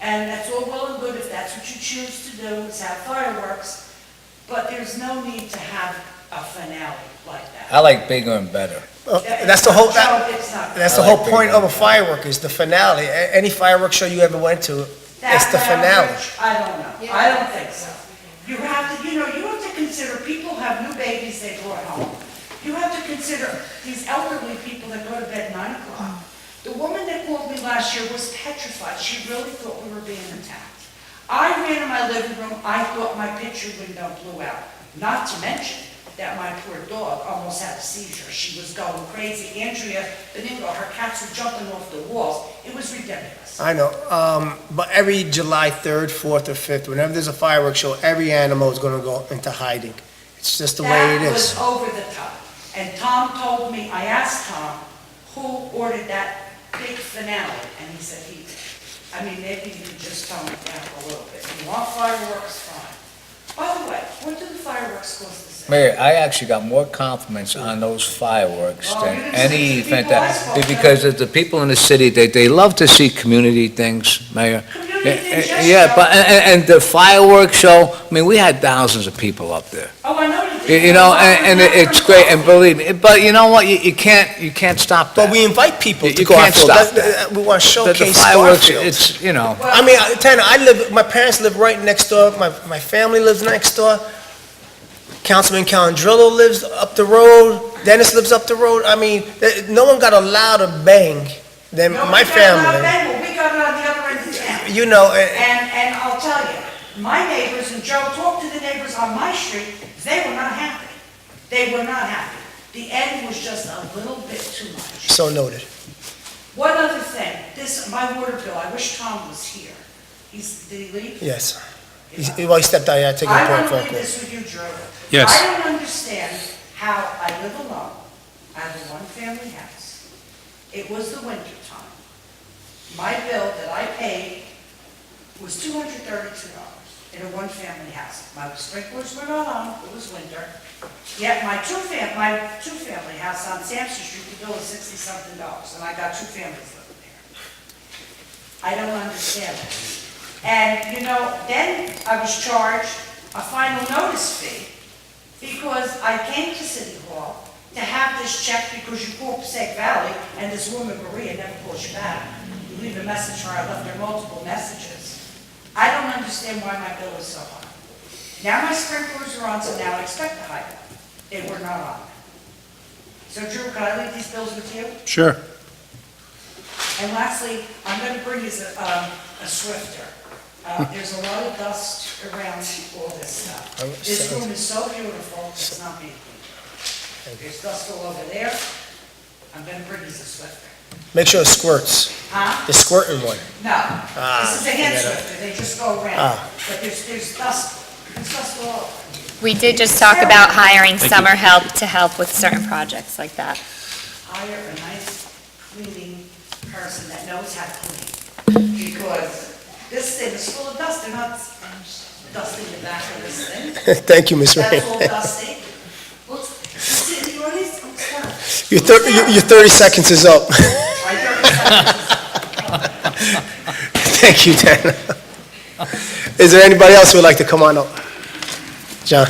And that's all well and good if that's what you choose to do, is have fireworks. But there's no need to have a finale like that. I like bigger and better. That's the whole, Joe, it's not. that's the whole point of a firework, is the finale. Any fireworks show you ever went to, it's the finale. I don't know. I don't think so. You have to, you have to consider people have new babies they brought home. You have to consider these elderly people that go to bed 9 o'clock. The woman that called me last year was petrified. She really thought we were being attacked. I ran in my living room. I thought my picture window blew out. Not to mention that my poor dog almost had a seizure. She was going crazy. Andrea Benigno, her cats were jumping off the walls. It was ridiculous. I know, but every July 3rd, 4th, or 5th, whenever there's a fireworks show, every animal is gonna go into hiding. It's just the way it That is. was over the top. And Tom told me, I asked Tom, who ordered that big finale? And he said he did. I mean, maybe you could just tone it down a little bit. You want fireworks, fine. By the way, what do the fireworks cost this year? Mayor, I actually got more compliments on those fireworks Oh, than you didn't any see the event people I spoke to. because of the people in the city, they love to see community things, Mayor. Community things, yes, Yeah, Joe. but, and the fireworks show, I mean, we had thousands of people up there. Oh, I know you did. You know, and it's great, and believe me, but you know what, you can't stop that. But we invite people You to can't Garfield. stop We want to The showcase fireworks, Garfield. it's, you know. I mean, Tanner, my parents live right next door, my family lives next door. Councilman Calandrillo lives up the road, Dennis lives up the road. I mean, no one got allowed to bang than No, my we got it on family. Bengal. We got it on the other end of town. You know, And I'll tell you, my neighbors, and Joe talked to the neighbors on my street, they were not happy. They were not happy. The end was just a little bit too much. so noted. One other thing, my water bill, I wish Tom was here. Did he leave? Yes. Well, he stepped out, yeah, taking a I want to phone leave call. this with you, Drew. Yes. I don't understand how I live alone. I have a one-family house. It was the winter time. My bill that I paid was $232 in a one-family house. My sprinklers were not on, it was winter. Yet my two-family house on Sampson Street, the bill was $60-something, and I got two families living there. I don't understand that. And, then I was charged a final notice fee because I came to City Hall to have this check because you called Passaic Valley and this woman, Maria, never calls you back. You leave a message for her, I left her multiple messages. I don't understand why my bill is so high. Now my sprinklers are on, so now I expect a high bill. They were not on. So Drew, can I leave these bills with you? Sure. And lastly, I'm going to bring you a Swifter. There's a lot of dust around all this stuff. This room is so beautiful, it's not being cleaned. There's dust all over there. I'm going to bring you a Swifter. Make sure it squirts. Huh? The squirting one. No, this is a hand forget it. Swifter, they just go around. But there's dust all over. We did just talk about hiring summer help to help with certain projects like that. Hire a nice cleaning person that knows how to clean. Because this thing is full of dust, they're not dusting the back of this thing. Thank you, Ms. That's Rain. all dusty. Look, see, you already, stop. Your 30 seconds is up. My 30 seconds. Thank you, Tanner. Is there anybody else who would like to come on up? John?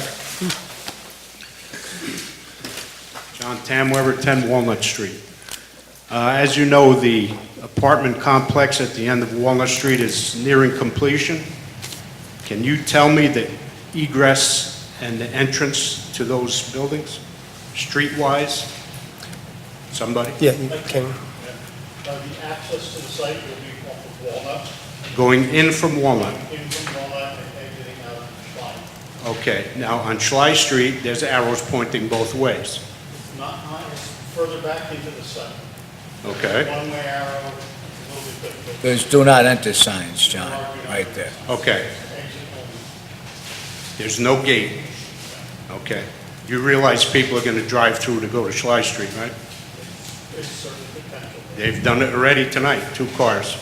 John Tamweber, 10 Walnut Street. As you know, the apartment complex at the end of Walnut Street is nearing completion. Can you tell me the egress and the entrance to those buildings, streetwise? Somebody? Yeah, you can. The access to the site will be off of Walnut, Going in from Walnut. in from Walnut and exiting out of Schlein. Okay, now on Schley Street, there's arrows pointing both ways. Not, it's further back into the site. Okay, One-way arrow, a little bit difficult. There's do not enter signs, John, right there. okay. Exit only. There's no gate. Okay. You realize people are going to drive through to go to Schley Street, right? It's certainly potential. They've done it already tonight, 2 cars.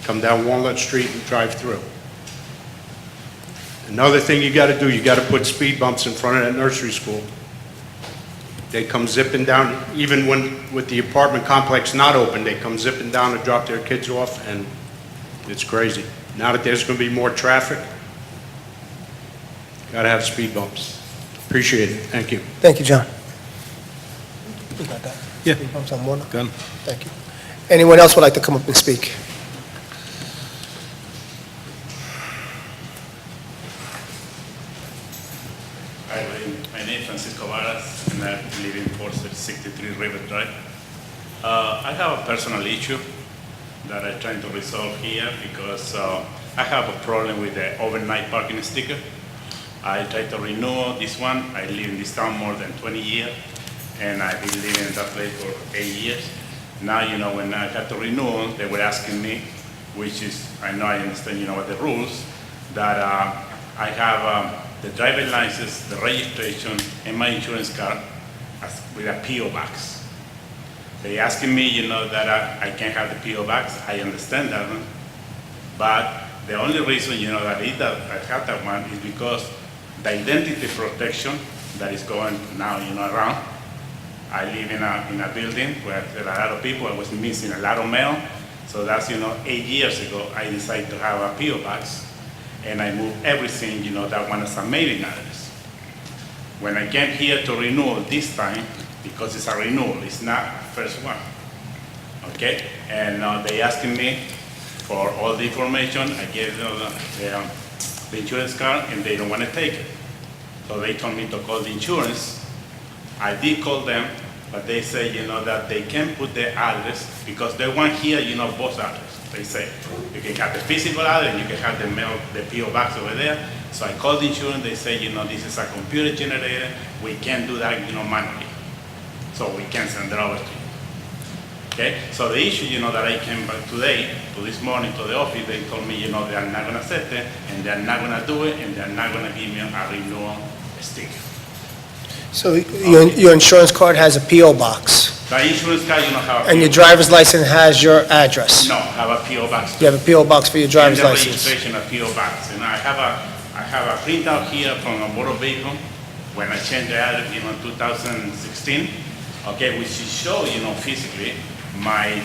Come down Walnut Street and drive through. Another thing you gotta do, you gotta put speed bumps in front of that nursery school. They come zipping down, even when, with the apartment complex not open, they come zipping down to drop their kids off, and it's crazy. Now that there's gonna be more traffic, gotta have speed bumps. Appreciate it, thank you. Thank you, John. You got that? Yeah. Bumps on Warner? Done. Thank you. Anyone else would like to come up and speak? My name is Francisco Varas, and I live in 463 River Drive. I have a personal issue that I'm trying to resolve here because I have a problem with the overnight parking sticker. I tried to renew this one. I live in this town more than 20 years, and I've been living in that place for 8 years. Now, when I got to renew, they were asking me, which is, I know I understand, what the rules, that I have the driver license, the registration, and my insurance card with a P.O. box. They asking me, that I can't have the P.O. box. I understand that one. But the only reason, that I have that one is because the identity protection that is going now, around. I live in a building where there are a lot of people. I was missing a lot of mail. So that's, 8 years ago, I decided to have a P.O. box. And I moved everything, that one as a mailing address. When I came here to renew this time, because it's a renewal, it's not first one, okay? And they asking me for all the information. I gave them the insurance card, and they don't want to take it. So they told me to call the insurance. I did call them, but they say, that they can't put the address because they want here, both addresses. They say, you can have the physical address, you can have the mail, the P.O. box over there. So I called the insurance, they say, this is a computer generated, we can't do that, manually. So we can send it over to you. Okay, so the issue, that I came back today, to this morning, to the office, they told me, they are not gonna accept it, and they're not gonna do it, and they're not gonna give me a renewal sticker. So your insurance card has a P.O. box, The insurance card, have a and your P.O. driver's license has your address? No, have a P.O. box. You have a P.O. box for your driver's And the license? registration of P.O. box. And I have a printout here from a motor vehicle when I changed the address, 2016, okay, which show, physically my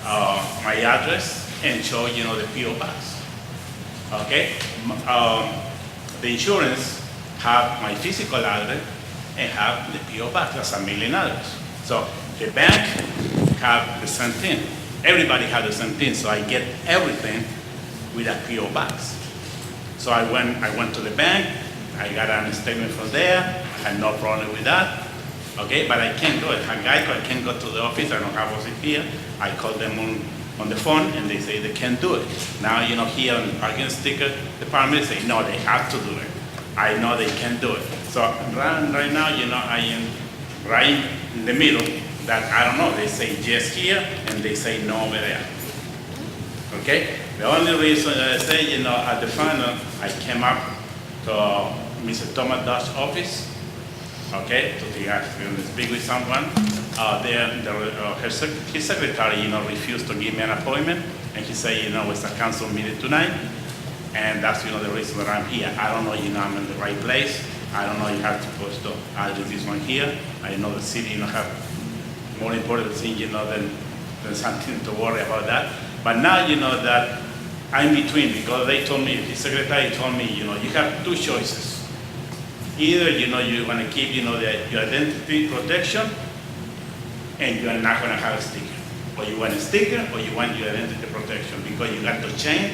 address and show, the P.O. box. Okay? The insurance have my physical address and have the P.O. box as a mailing address. So the bank have the same thing. Everybody has the same thing, so I get everything with a P.O. box. So I went to the bank, I got a statement from there, I had no problem with that, okay, but I can't do it. I can't go to the office, I don't have office here. I called them on the phone, and they say they can't do it. Now, here on the parking sticker department, they say, no, they have to do it. I know they can't do it. So right now, I am right in the middle that I don't know. They say yes here and they say no over there. Okay? The only reason that I say, at the final, I came up to Mr. Thomas Dodge's office, okay, to speak with someone. His secretary, refused to give me an appointment, and he said, it's a council meeting tonight. And that's, the reason that I'm here. I don't know, I'm in the right place. I don't know you have supposed to add this one here. I know the city, have more important thing, than something to worry about that. But now, that I'm between, because they told me, the secretary told me, you have two choices. Either, you want to keep, your identity protection, and you are not going to have a sticker. Or you want a sticker, or you want your identity protection, because you got to change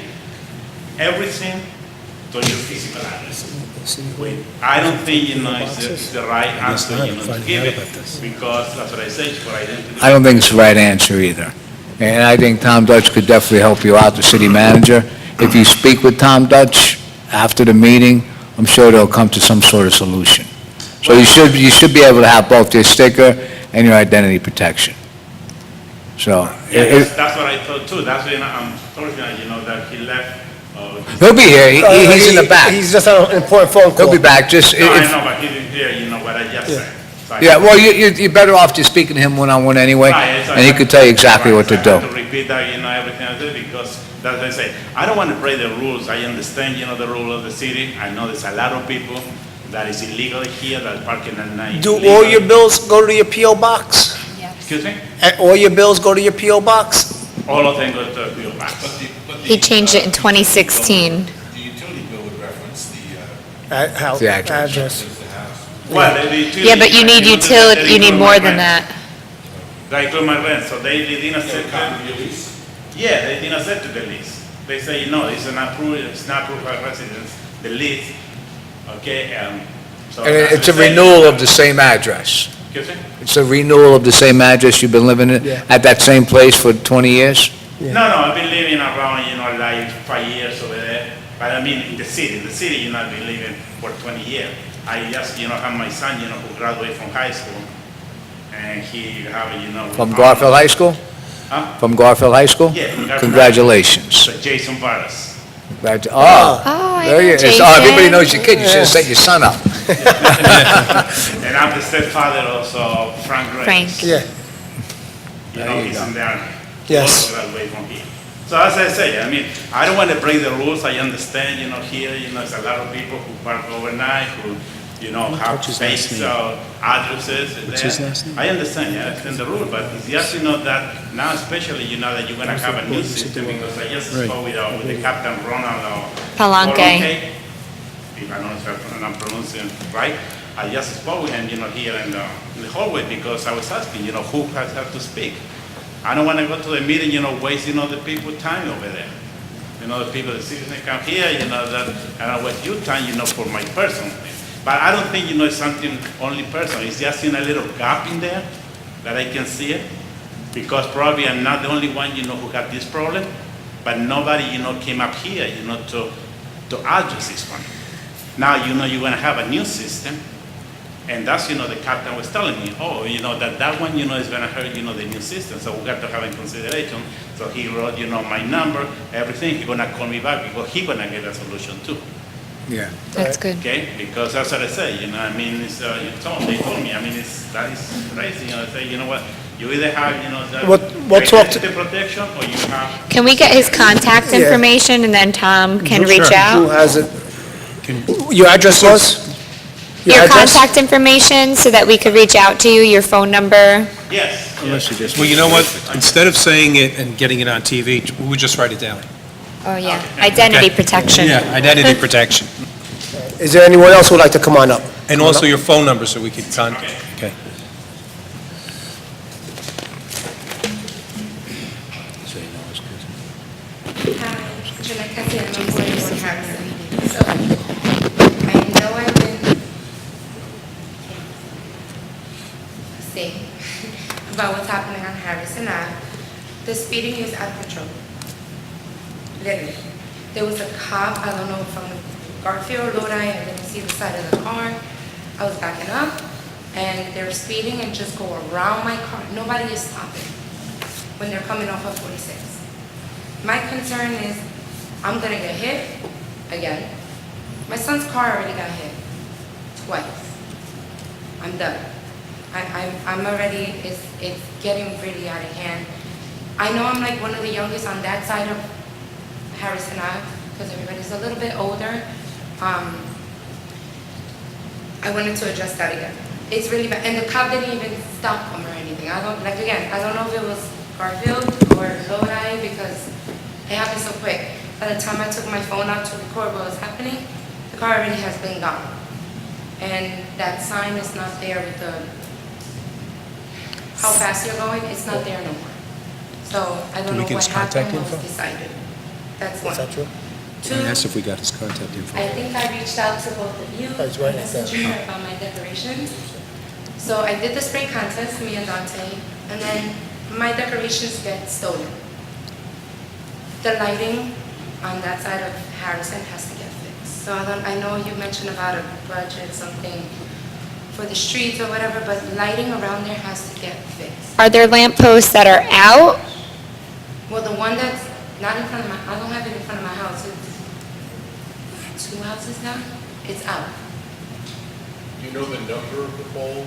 everything to your physical address. I don't think, it's the right answer, to give it, because that's what I say, for identity. I don't think it's the right answer either. And I think Tom Dutch could definitely help you out, the city manager. If you speak with Tom Dutch after the meeting, I'm sure they'll come to some sort of solution. So you should be able to have both your sticker and your identity protection. So, Yeah, that's what I thought too. That's when I'm fortunate, that he left. he'll be here. He's in the back. He's just on an important phone call. He'll be back. Just, No, I know, but he didn't hear, what I just said. So I- yeah, well, you're better off just speaking to him one-on-one anyway, Right, so and he I- could tell you exactly what to so I have do. to repeat that, everything I do, because that's what I say. I don't want to break the rules. I understand, the rule of the city. I know there's a lot of people that is illegal here, that parking at night. Do all illegally. your bills go to your P.O. box? Excuse me? And all your bills go to your P.O. box? All of them go to a P.O. box. He changed it in 2016. The utility bill would reference the, House The address. address. the house. Well, the utility- Yeah, but you need utility, you need more than that. They include my rent, so they didn't accept it. Copy your lease. Yeah, they didn't accept the lease. They say, no, it's not approved by residents, the lease, okay, So And that's it's a the thing. renewal of the same address. Excuse me? It's a renewal of the same address you've been living in, Yeah. at that same place for 20 years? Yeah. No, I've been living around, like 5 years over there. But I mean, in the city, I've been living for 20 years. I just, have my son, who graduated from high school. And he have, From Garfield High School? Huh? From Garfield High School? Yeah, from Garfield. Congratulations. So Jason Vargas. Oh, Oh, I there know you, everybody Jason. knows your kid, you should have set your son up. And I'm the stepfather also, Frank Reyes. Frank. Yeah, He's in there. Yes. Also graduated from here. So as I say, I don't want to break the rules. I understand, here, there's a lot of people who park overnight, who, have fake addresses. What's his last name? I understand, I understand the rule, but it's just, that now especially, that you're going to have a new system, because I just spoke with the Captain Ronald Palanque. if I don't know if I'm pronouncing right. I just spoke with him, here in the hallway, because I was asking, who has had to speak. I don't want to go to the meeting, waste, the people time over there. The people, the citizens come here, that I don't waste your time, for my personal thing. But I don't think, it's something only personal. It's just in a little gap in there that I can see it. Because probably I'm not the only one, who got this problem. But nobody, came up here, to address this one. Now, you're going to have a new system. And that's, the captain was telling me, that one, is going to hurt, the new system. So we got to have in consideration. So he wrote, my number, everything. He's going to call me back because he's going to get a solution too. Yeah. That's good. Okay? Because that's what I say, it's, they told me, that is crazy, they say, what, you either have, that We'll talk to- identity protection or you have. Can we get his contact Yeah. information and then Tom can reach who out? has it? Your address was? Your address? contact information so that we could reach out to you, your phone number? Yes. Well, you know what? Instead of saying it and getting it on TV, we would just write it down. Oh, yeah, identity Okay. protection. Yeah, identity protection. Is there anyone else who would like to come on up? And also your phone number so we can contact. Okay. So, I know I've been saying about what's happening on Harrison Ave. The speeding is out of control. Literally. There was a cop, I don't know, from Garfield or Lodi, I didn't see the side of the car. I was backing up, and they were speeding and just go around my car. Nobody is stopping when they're coming off of 46. My concern is, I'm gonna get hit again. My son's car already got hit twice. I'm done. I'm already, it's getting really out of hand. I know I'm like one of the youngest on that side of Harrison Ave, because everybody's a little bit older. I wanted to address that again. It's really bad, and the cop didn't even stop him or anything. I don't know if it was Garfield or Lodi, because it happened so quick. By the time I took my phone out to record what was happening, the car already has been gone. And that sign is not there with the, how fast you're going, it's not there no more. So I don't Can we know get what his contact happened, what was info? decided. That's one. Is that true? Two, And ask if we got his contact info. I think I reached out to both of you, Oh, it's right Messenger, about my decorations. So I did the spray contest, me and Dante, and then my decorations get stolen. The lighting on that side of Harrison has to get fixed. So I know you mentioned about a budget, something for the streets or whatever, but lighting around there has to get fixed. Are there lamp posts that are out? Well, the one that's not in front of I don't have it in front of my house, it's 2 houses down, it's out. You know the number of the pole?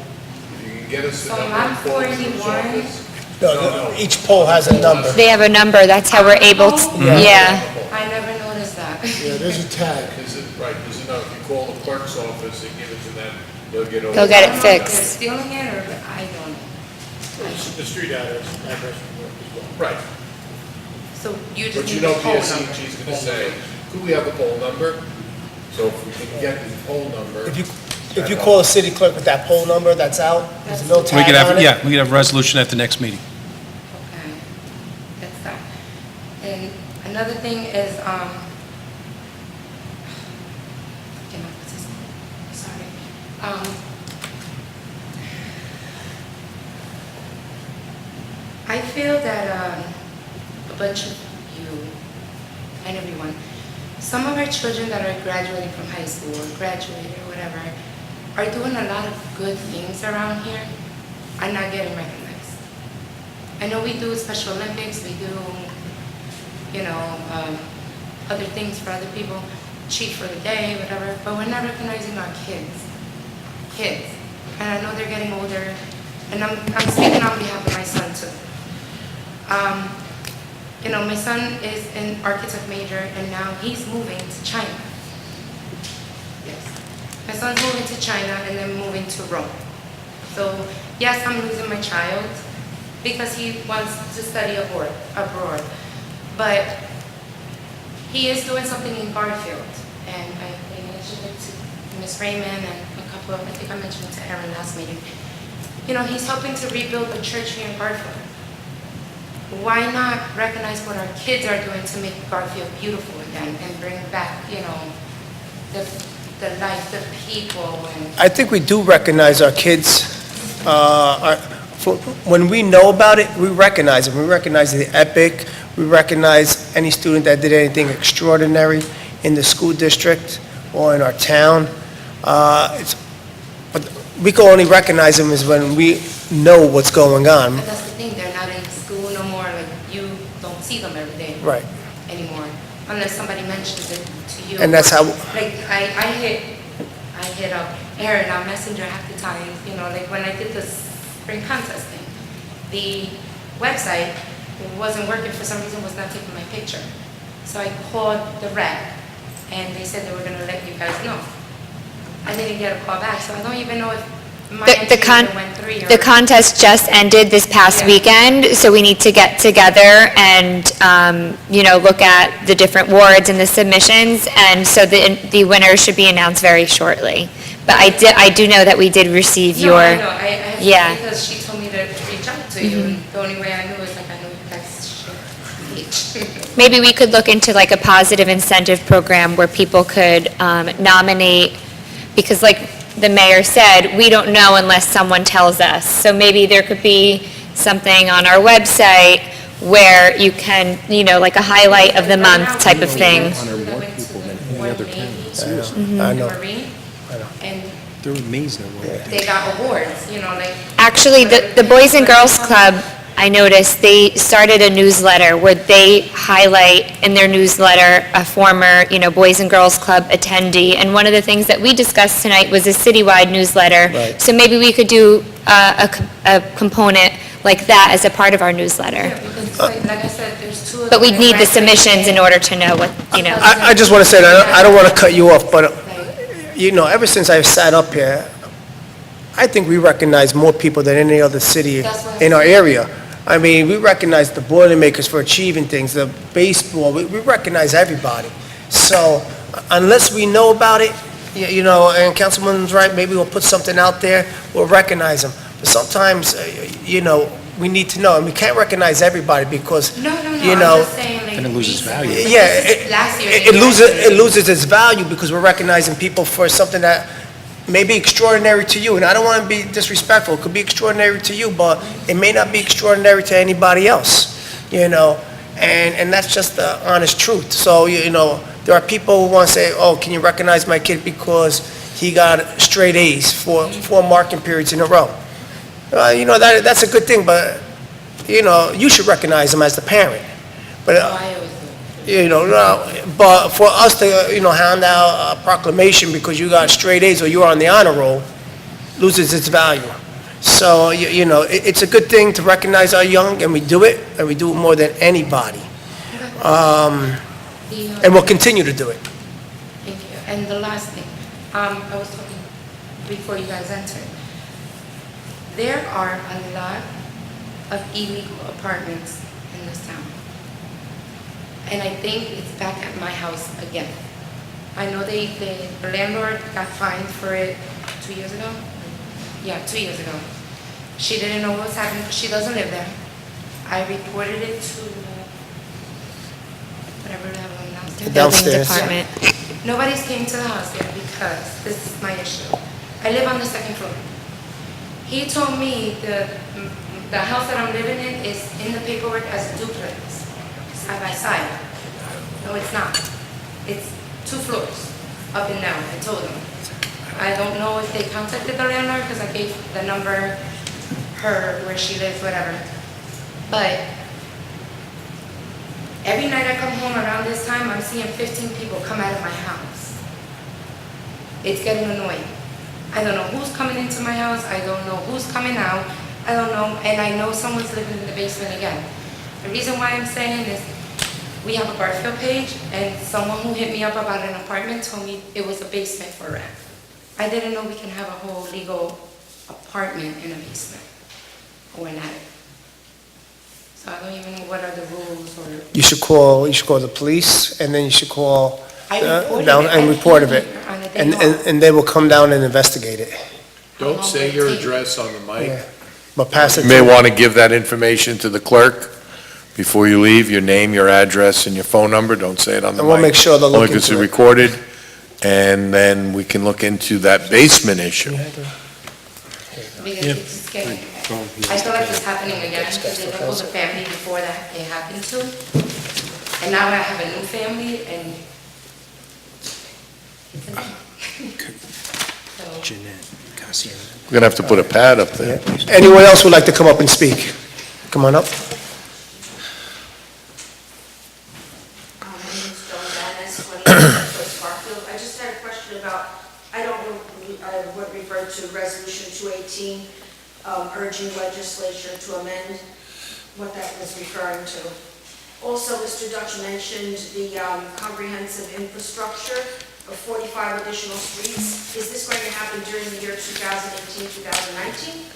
If you can get us the So number I'm of poles in the 41. office? No, each pole has a number. They have a number, that's how we're able to, yeah. I never noticed that. Yeah, there's a tag. Is it, right, there's enough, if you call the clerk's office and give it to them, they'll get over. They'll get it I don't know if fixed. they're stealing it, or I don't know. The street address will work as well. Right, So you just but need you the know phone PSEG number. is gonna say, could we have the poll number? So if we can get the poll number. If you call a city clerk with that poll number that's out, there's no We tag could on have, it. yeah, we could have a resolution at the next meeting. Okay, that's that. And another thing is, sorry. I feel that a bunch of you and everyone, some of our children that are graduating from high school or graduated or whatever, are doing a lot of good things around here, are not getting recognized. I know we do Special Olympics, we do, other things for other people, cheat for the day, whatever, but we're not recognizing our kids. And I know they're getting older, and I'm speaking on behalf of my son too. My son is an architect major, and now he's moving to China. Yes. My son's moving to China and then moving to Rome. So, yes, I'm losing my child because he wants to study abroad. But he is doing something in Garfield, and I mentioned it to Ms. Raymond and I think I mentioned it to Aaron last meeting. He's helping to rebuild the church here in Garfield. Why not recognize what our kids are doing to make Garfield beautiful again and bring back, the life, the people, and... I think we do recognize our kids. When we know about it, we recognize them. We recognize the epic. We recognize any student that did anything extraordinary in the school district or in our town. But we can only recognize them is when we know what's going on. But that's the thing, they're not in school no more, like, you don't see them every day. Right. Anymore, unless somebody mentions it to you. And that's how... Like, I hit up Aaron on Messenger half the time, like when I did the spring contest thing. The website wasn't working for some reason, was not taking my picture. So I called the rep, and they said they were gonna let you guys know. I didn't get a call back, so I don't even know if my entry even went through. The contest just ended this past weekend, so we need to get together and, look at the different wards and the submissions, and so the winner should be announced very shortly. But I do know that we did receive No, your... I know, I have to, Yeah. because she told me to reach out to you, and the only way I knew is like I know you guys should. Maybe we could look into like a positive incentive program where people could nominate, because like the mayor said, we don't know unless someone tells us. So maybe there could be something on our website where you can, like a highlight of the month type of thing. I know. And They're amazed at what they got awards, like. Actually, the Boys and Girls Club, I noticed, they started a newsletter where they highlight in their newsletter a former, Boys and Girls Club attendee. And one of the things that we discussed tonight was a citywide newsletter. Right. So maybe we could do a component like that as a part of our newsletter. Yeah, because like I said, there's two of them. But we'd need the submissions in order to know what, I just want to say, that I don't want to cut you off, but, ever since I've sat up here, I think we recognize more people than any other city in our area. I mean, we recognize the Boilermakers for achieving things, the baseball, we recognize everybody. So unless we know about it, and Councilman's right, maybe we'll put something out there, we'll recognize them. But sometimes, we need to know, and we can't recognize everybody because, No, I'm just saying, like. And it loses value. Yeah, Last year. it loses its value because we're recognizing people for something that may be extraordinary to you, and I don't want to be disrespectful, it could be extraordinary to you, but it may not be extraordinary to anybody else, and that's just the honest truth. So, there are people who want to say, oh, can you recognize my kid because he got straight A's for 4 marking periods in a row? That's a good thing, but, you should recognize him as the parent. But, I always do. but for us to, hand out a proclamation because you got straight A's or you're on the honor roll, loses its value. So, it's a good thing to recognize our young, and we do it more than anybody. And we'll continue to do it. Thank you. And the last thing, I was talking before you guys entered. There are a lot of illegal apartments in this town. And I think it's back at my house again. I know the landlord got fined for it 2 years ago. Yeah, 2 years ago. She didn't know what was happening. She doesn't live there. I reported it to whatever they have downstairs. Downstairs. Building department. Nobody's came to the house yet because this is my issue. I live on the second floor. He told me the house that I'm living in is in the paperwork as a duplex, side by side. No, it's not. It's 2 floors, up and down, I told him. I don't know if they contacted the landlord, because I gave the number, where she lives, whatever. But every night I come home around this time, I'm seeing 15 people come out of my house. It's getting annoying. I don't know who's coming into my house, I don't know who's coming out, I don't know, and I know someone's living in the basement again. The reason why I'm saying is, we have a Garfield page, and someone who hit me up about an apartment told me it was a basement for rent. I didn't know we can have a whole legal apartment in a basement, or an attic. So I don't even know what are the rules, or... You should call the police, and then you should call I reported down it. and I report of came it. here on the day And, off. and they will come down and investigate it. Don't say your address on the mic. Yeah. But pass it You to... may want to give that information to the clerk before you leave, your name, your address, and your phone number. Don't say it on the And mic. we'll make sure they'll look Only 'cause into it's it. recorded, and then we can look into that basement issue. Because it's just getting, I feel like it's happening again, because it was a family before that it happened to. And now I have a new family, and it's a So, We're going to have to put a pad up there. Anyone else would like to come up and speak? Come on up. My name is Joan Dennis, 28 Garfield. I just had a question about, I don't know what referred to Resolution 218, urging legislature to amend, what that was referring to. Also, Mr. Dutch mentioned the comprehensive infrastructure of 45 additional streets. Is this going to happen during the year 2018, 2019?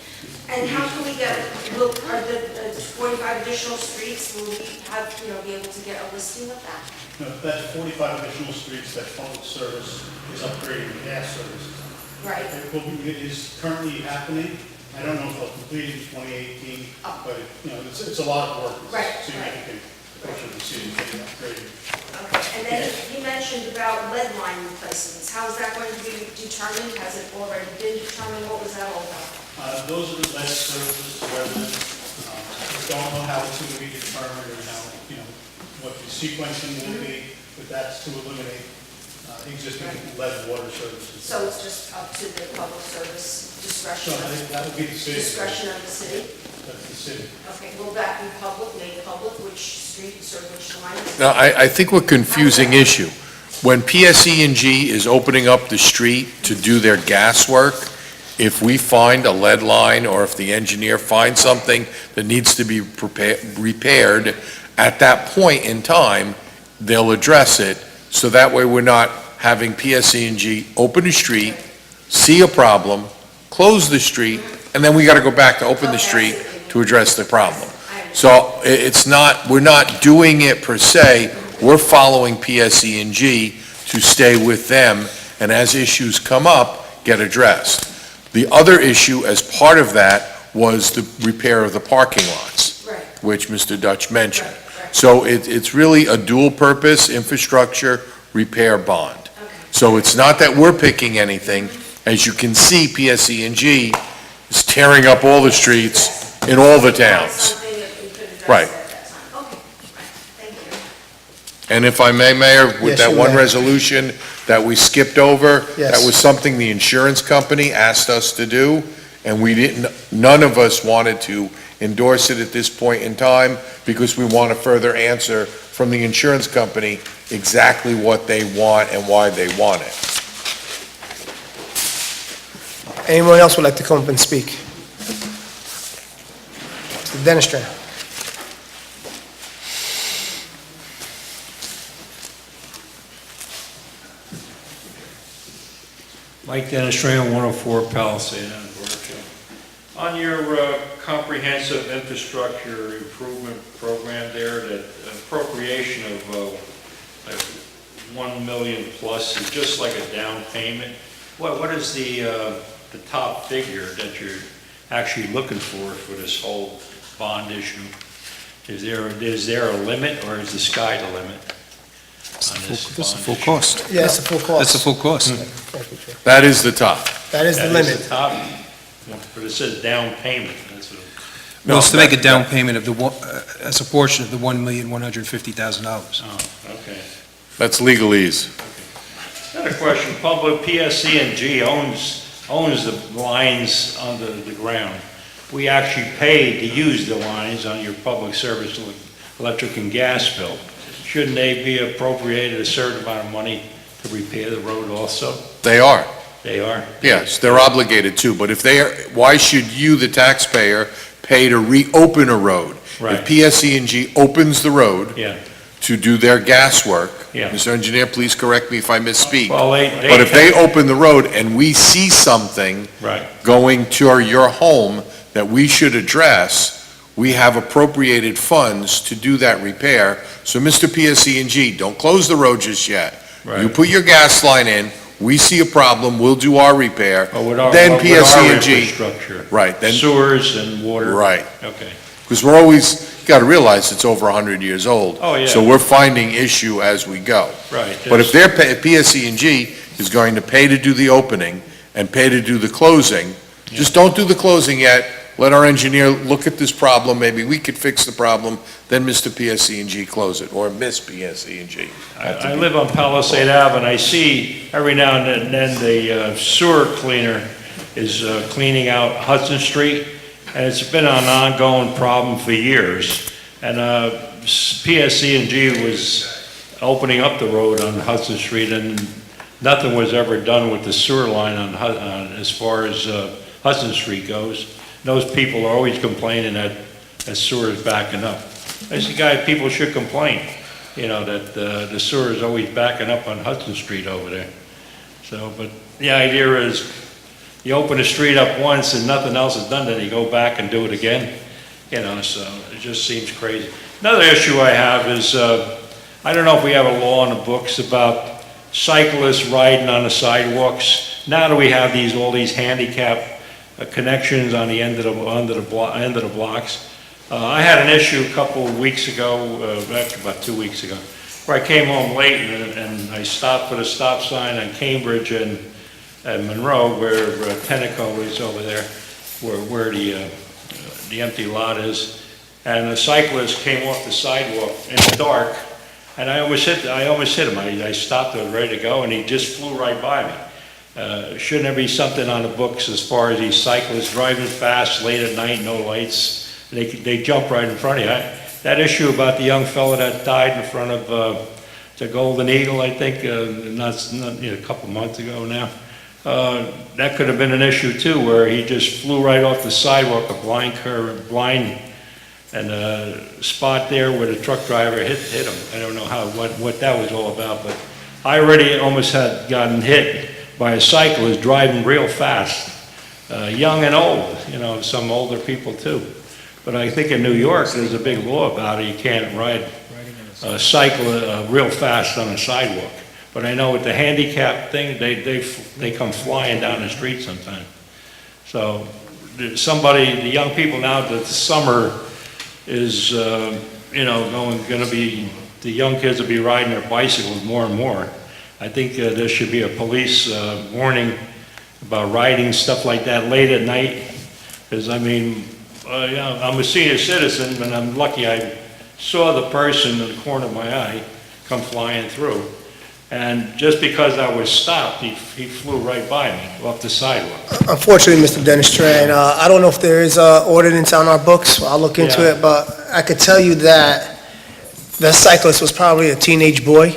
And how can we get, are the 45 additional streets, will we have, be able to get a listing of that? No, that's 45 additional streets that public service is upgrading the gas services. Right. It is currently happening. I don't know if they'll complete it in 2018, but, it's a lot of work. It's Right, significant portion of the city getting upgraded. Okay, and then you mentioned about lead line replacements. How is that going to be determined? Has it already been determined? What was that all about? Those are the lead services to residents. Don't know how it's going to be determined or how, what the sequencing will be, but that's to eliminate existing lead water services. So it's just up to the public service discretion? So that would be the city. Discretion of the city? That's the city. Okay, will that be made public, which streets or which lines? Now, I think we're confusing issue. When PSE&G is opening up the street to do their gas work, if we find a lead line or if the engineer finds something that needs to be repaired, at that point in time, they'll address it, so that way we're not having PSE&G open the street, see a problem, close the street, and then we got to go back to open the street to address the problem. So it's not, we're not doing it per se, we're following PSE&G to stay with them, and as issues come up, get addressed. The other issue as part of that was the repair of the parking lots, Right. which Mr. Dutch mentioned. So it's really a dual purpose, infrastructure, repair bond. So it's not that we're picking anything. As you can see, PSE&G is tearing up all the streets in all the towns. Something that we could address Right. at that time. Okay, thank you. And if I may, Mayor, with Yes, that you one may. resolution that we skipped over, Yes. that was something the insurance company asked us to do, and we didn't, none of us wanted to endorse it at this point in time, because we want a further answer from the insurance company exactly what they want and why they want it. Anyone else would like to come up and speak? Mr. Dennis. Mike Dennis, 104 Palisade on Garfield. On your comprehensive infrastructure improvement program there, that appropriation of like 1 million plus is just like a down payment. What is the top figure that you're actually looking for this whole bond issue? Is there a limit, or is the sky the limit on this That's the bond full issue? cost. Yeah, it's a full cost. That's the full cost. That is the top. That is the That limit. the top, but it says down payment, that's what. Well, it's to make a down payment of as a portion of the $1,150,000. Oh, okay. That's legalese. Another question, Public PSC&G owns the lines under the ground. We actually pay to use the lines on your public service electric and gas bill. Shouldn't they be appropriated a certain amount of money to repair the road also? They are. They are? Yes, they're obligated to, but if they are, why should you, the taxpayer, pay to reopen a road? Right. If PSE&G opens the road Yeah, to do their gas work, yeah. Mr. Engineer, please correct me if I misspeak. Well, But if they open the road and we see something Right, going to your home that we should address, we have appropriated funds to do that repair. So, Mr. PSE&G, don't close the road just yet. You right. put your gas line in, we see a problem, we'll do our repair. Oh, with our, Then with our PSE&G, infrastructure. right, then, Sewers and water. right. Okay. Because we're always, you got to realize it's over 100 years old. Oh, yeah. So we're finding issue as we go. Right. But if if PSE&G is going to pay to do the opening and pay to do the closing, just don't do the closing yet. Let our engineer look at this problem, maybe we could fix the problem, then Mr. PSE&G close it, or Miss PSE&G. I live on Palisade Ave, and I see every now and then the sewer cleaner is cleaning out Hudson Street, and it's been an ongoing problem for years. And PSE&G was opening up the road on Hudson Street, and nothing was ever done with the sewer line on as far as Hudson Street goes. Those people are always complaining that sewer is backing up. I say, guys, people should complain, that the sewer is always backing up on Hudson Street over there. So, but the idea is, you open the street up once and nothing else is done, then you go back and do it again, so it just seems crazy. Another issue I have is, I don't know if we have a law in the books about cyclists riding on the sidewalks. Now that we have all these handicap connections on the end of the blocks. I had an issue a couple of weeks ago, actually about 2 weeks ago, where I came home late and I stopped for the stop sign on Cambridge and Monroe, where Tenneco is over there, where the empty lot is. And a cyclist came off the sidewalk in the dark, and I almost hit him. I stopped, I was ready to go, and he just flew right by me. Shouldn't there be something on the books as far as these cyclists driving fast late at night, no lights? They jump right in front of you. That issue about the young fella that died in front of the Golden Eagle, I think, a couple months ago now. That could have been an issue too, where he just flew right off the sidewalk, a blind spot there where the truck driver hit him. I don't know what that was all about, but I already almost had gotten hit by a cyclist driving real fast, young and old, some older people too. But I think in New York, there's a big law about it. You can't ride cycle real fast on a sidewalk. But I know with the handicap thing, they come flying down the street sometimes. So the young people now, that the summer is, going to be, the young kids will be riding their bicycles more and more. I think there should be a police warning about riding stuff like that late at night. Because, I'm a senior citizen, and I'm lucky I saw the person in the corner of my eye come flying through. And just because I was stopped, he flew right by me off the sidewalk. Unfortunately, Mr. Dennis Tran, I don't know if there is an ordinance on our books. I'll look into Yeah. it, but I could tell you that the cyclist was probably a teenage boy.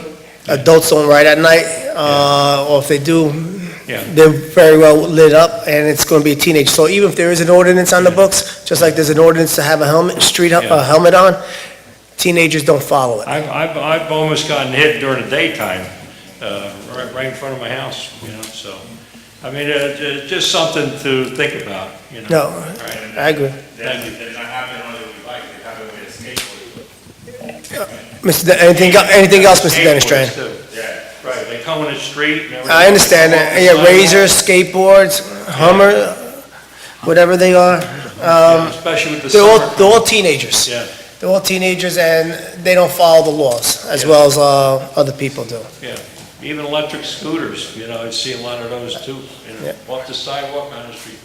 Adults don't ride at night, or if they do, Yeah. they're very well lit up, and it's going to be a teenage. So even if there is an ordinance on the books, just like there's an ordinance to have a helmet on, teenagers don't follow it. I've almost gotten hit during the daytime, right in front of my house, so. It's just something to think about, No, I agree. They're not having it on their bike, they're having it with a skateboard. Anything else, Mr. Dennis Tran? Skateboards too. Yeah, right, they come on the street and everything. I understand that. They Yeah, come off the razors, skateboards, Hummer, whatever they are. sidewalk. Especially with the They're summer. all teenagers. Yeah, They're all teenagers, and they don't follow the laws as well as other people do. yeah. Even electric scooters, I see a lot of those too, Yeah. off the sidewalk on the street.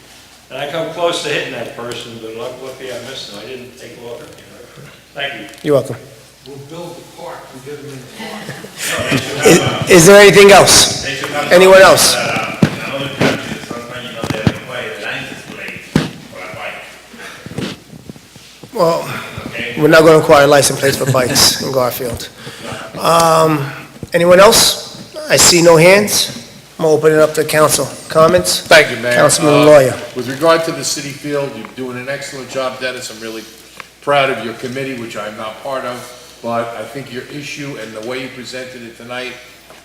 And I come close to hitting that person, but luckily I missed him, I didn't take a look at him. Thank you. You're welcome. We'll build the park and get them in the park. Is there anything else? Anyone else? Well, we're not going to require license plates for bikes in Garfield. Anyone else? I see no hands. I'm going to open it up to council. Comments? Thank you, Mayor. Councilman Lawyer. With regard to the city field, you're doing an excellent job, Dennis. I'm really proud of your committee, which I'm not part of, but I think your issue and the way you presented it tonight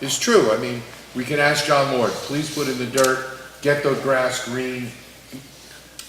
is true. I mean, we can ask John Lord, please put in the dirt, get the grass green.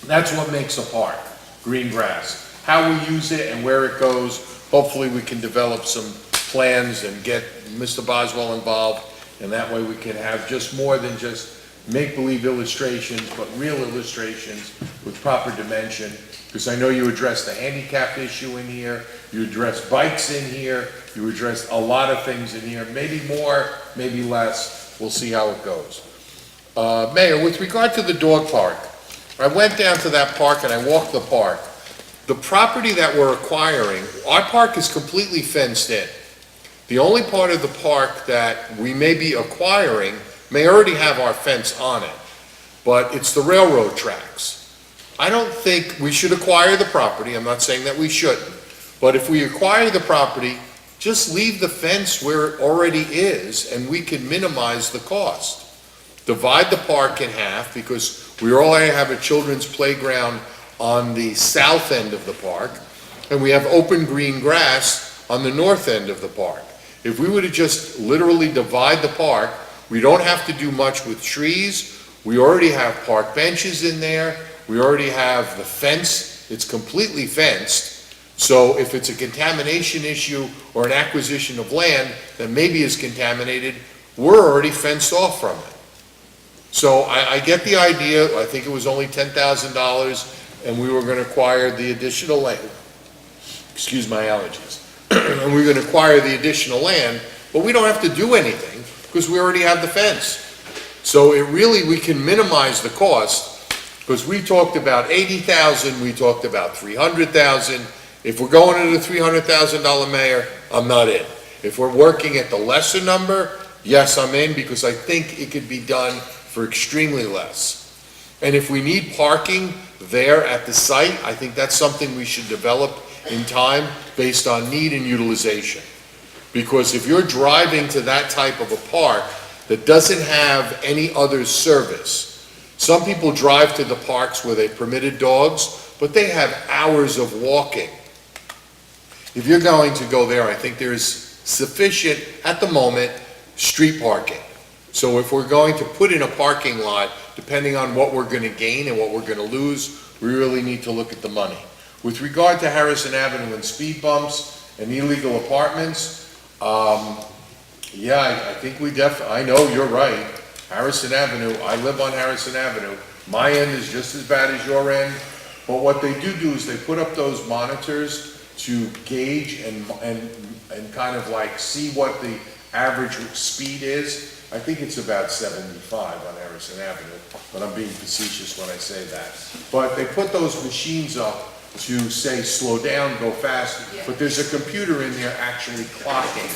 That's what makes a park, green grass. How we use it and where it goes, hopefully we can develop some plans and get Mr. Boswell involved, and that way we can have just more than just make-believe illustrations, but real illustrations with proper dimension, because I know you addressed the handicap issue in here, you addressed bikes in here, you addressed a lot of things in here, maybe more, maybe less, we'll see how it goes. Mayor, with regard to the dog park, I went down to that park and I walked the park. The property that we're acquiring, our park is completely fenced in. The only part of the park that we may be acquiring may already have our fence on it, but it's the railroad tracks. I don't think we should acquire the property, I'm not saying that we shouldn't, but if we acquire the property, just leave the fence where it already is and we can minimize the cost. Divide the park in half, because we already have a children's playground on the south end of the park, and we have open green grass on the north end of the park. If we were to just literally divide the park, we don't have to do much with trees. We already have park benches in there. We already have the fence. It's completely fenced. So if it's a contamination issue or an acquisition of land that maybe is contaminated, we're already fenced off from it. So I get the idea. I think it was only $10,000, and we were going to acquire the additional land. Excuse my allergies. And we're going to acquire the additional land, but we don't have to do anything because we already have the fence. So we can minimize the cost, because we talked about $80,000, we talked about $300,000. If we're going to the $300,000, Mayor, I'm not in. If we're working at the lesser number, yes, I'm in, because I think it could be done for extremely less. And if we need parking there at the site, I think that's something we should develop in time based on need and utilization. Because if you're driving to that type of a park that doesn't have any other service, some people drive to the parks where they permitted dogs, but they have hours of walking. If you're going to go there, I think there's sufficient, at the moment, street parking. So if we're going to put in a parking lot, depending on what we're going to gain and what we're going to lose, we really need to look at the money. With regard to Harrison Avenue and speed bumps and illegal apartments, yeah, I think I know you're right. Harrison Avenue, I live on Harrison Avenue. My end is just as bad as your end. But what they do is they put up those monitors to gauge and kind of like see what the average speed is. I think it's about 75 on Harrison Avenue, but I'm being facetious when I say that. But they put those machines up to say slow down, go fast, but there's a computer in there actually clocking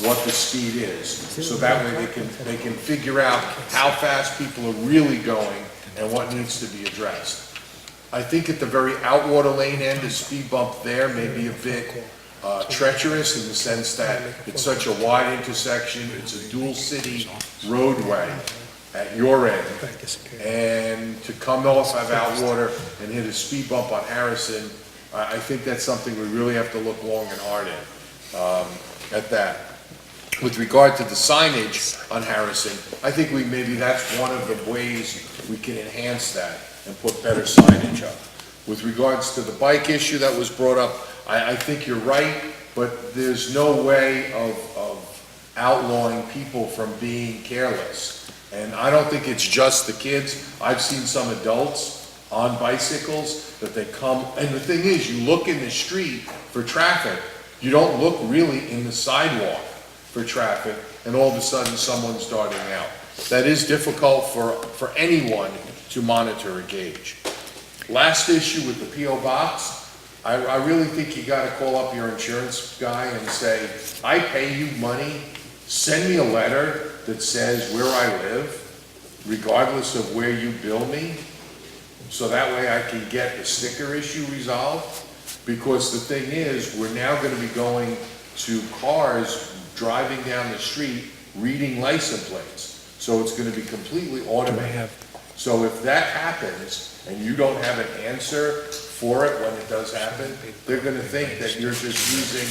what the speed is. So that way they can figure out how fast people are really going and what needs to be addressed. I think at the very Outwater Lane end, a speed bump there may be a bit treacherous in the sense that it's such a wide intersection, it's a dual city roadway at your end, and to come off of Outwater and hit a speed bump on Harrison, I think that's something we really have to look long and hard at that. With regard to the signage on Harrison, I think maybe that's one of the ways we can enhance that and put better signage up. With regards to the bike issue that was brought up, I think you're right, but there's no way of outlawing people from being careless. And I don't think it's just the kids. I've seen some adults on bicycles that they come, and the thing is, you look in the street for traffic, you don't look really in the sidewalk for traffic, and all of a sudden someone's starting out. That is difficult for anyone to monitor or gauge. Last issue with the P.O. Box, I really think you gotta call up your insurance guy and say, I pay you money, send me a letter that says where I live, regardless of where you bill me, so that way I can get the sticker issue resolved. Because the thing is, we're now gonna be going to cars driving down the street, reading license plates. So it's gonna be completely automated. So if that happens, and you don't have an answer for it when it does happen, they're gonna think that you're just using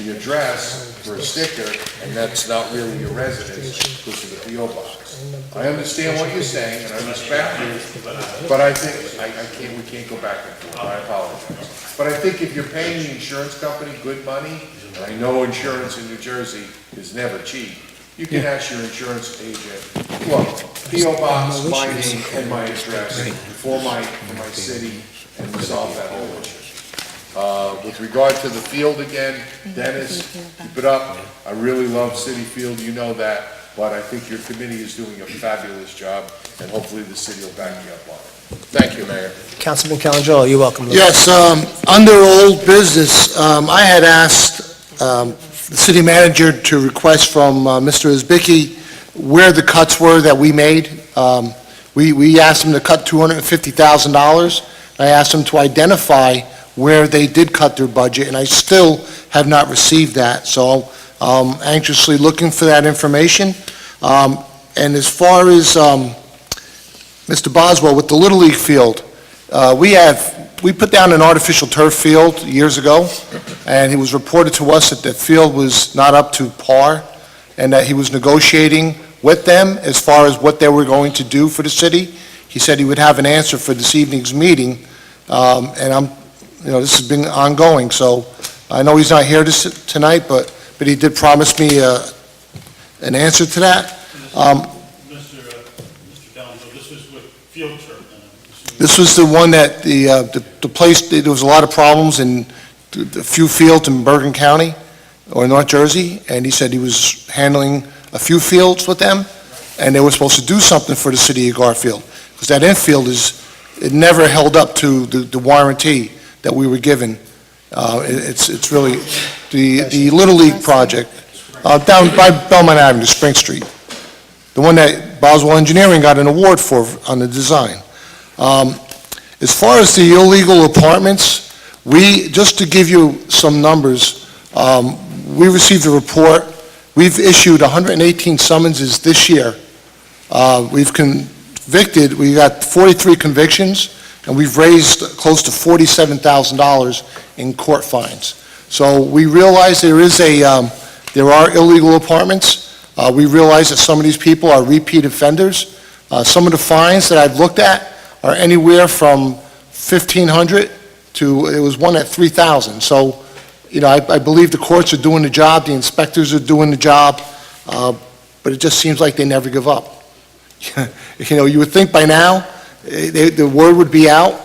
the address for a sticker, and that's not really your residence because of the P.O. box. I understand what you're saying, and I respect you, but I think, we can't go back and forth, I apologize. But I think if you're paying the insurance company good money, and I know insurance in New Jersey is never cheap, you can ask your insurance agent, look, P.O. box, my name and my address for my city, and resolve that whole issue. With regard to the field again, Dennis, keep it up. I really love City Field, you know that, but I think your committee is doing a fabulous job, and hopefully the city will back you up on it. Thank you, Mayor. Councilman Calangelo, you're welcome. Yes, under old business, I had asked the city manager to request from Mr. Isbicki where the cuts were that we made. We asked him to cut $250,000. I asked him to identify where they did cut their budget, and I still have not received that. So anxiously looking for that information. And as far as Mr. Boswell, with the Little League field, we put down an artificial turf field years ago, and it was reported to us that the field was not up to par, and that he was negotiating with them as far as what they were going to do for the city. He said he would have an answer for this evening's meeting, and this has been ongoing, so I know he's not here tonight, but he did promise me an answer to that. Mr. Calangelo, this was with field turf, then? This was the one that the place, there was a lot of problems in a few fields in Bergen County or North Jersey, and he said he was handling a few fields with them, and they were supposed to do something for the city of Garfield, because that infield it never held up to the warranty that we were given. It's really, the Little League project, down by Belmont Avenue, Spring Street, the one that Boswell Engineering got an award for on the design. As far as the illegal apartments, just to give you some numbers, we received a report. We've issued 118 summonses this year. We've convicted, we got 43 convictions, and we've raised close to $47,000 in court fines. So we realize there are illegal apartments. We realize that some of these people are repeat offenders. Some of the fines that I've looked at are anywhere from $1,500 to, there was one at $3,000. So, I believe the courts are doing the job, the inspectors are doing the job, but it just seems like they never give up. You would think by now, the word would be out,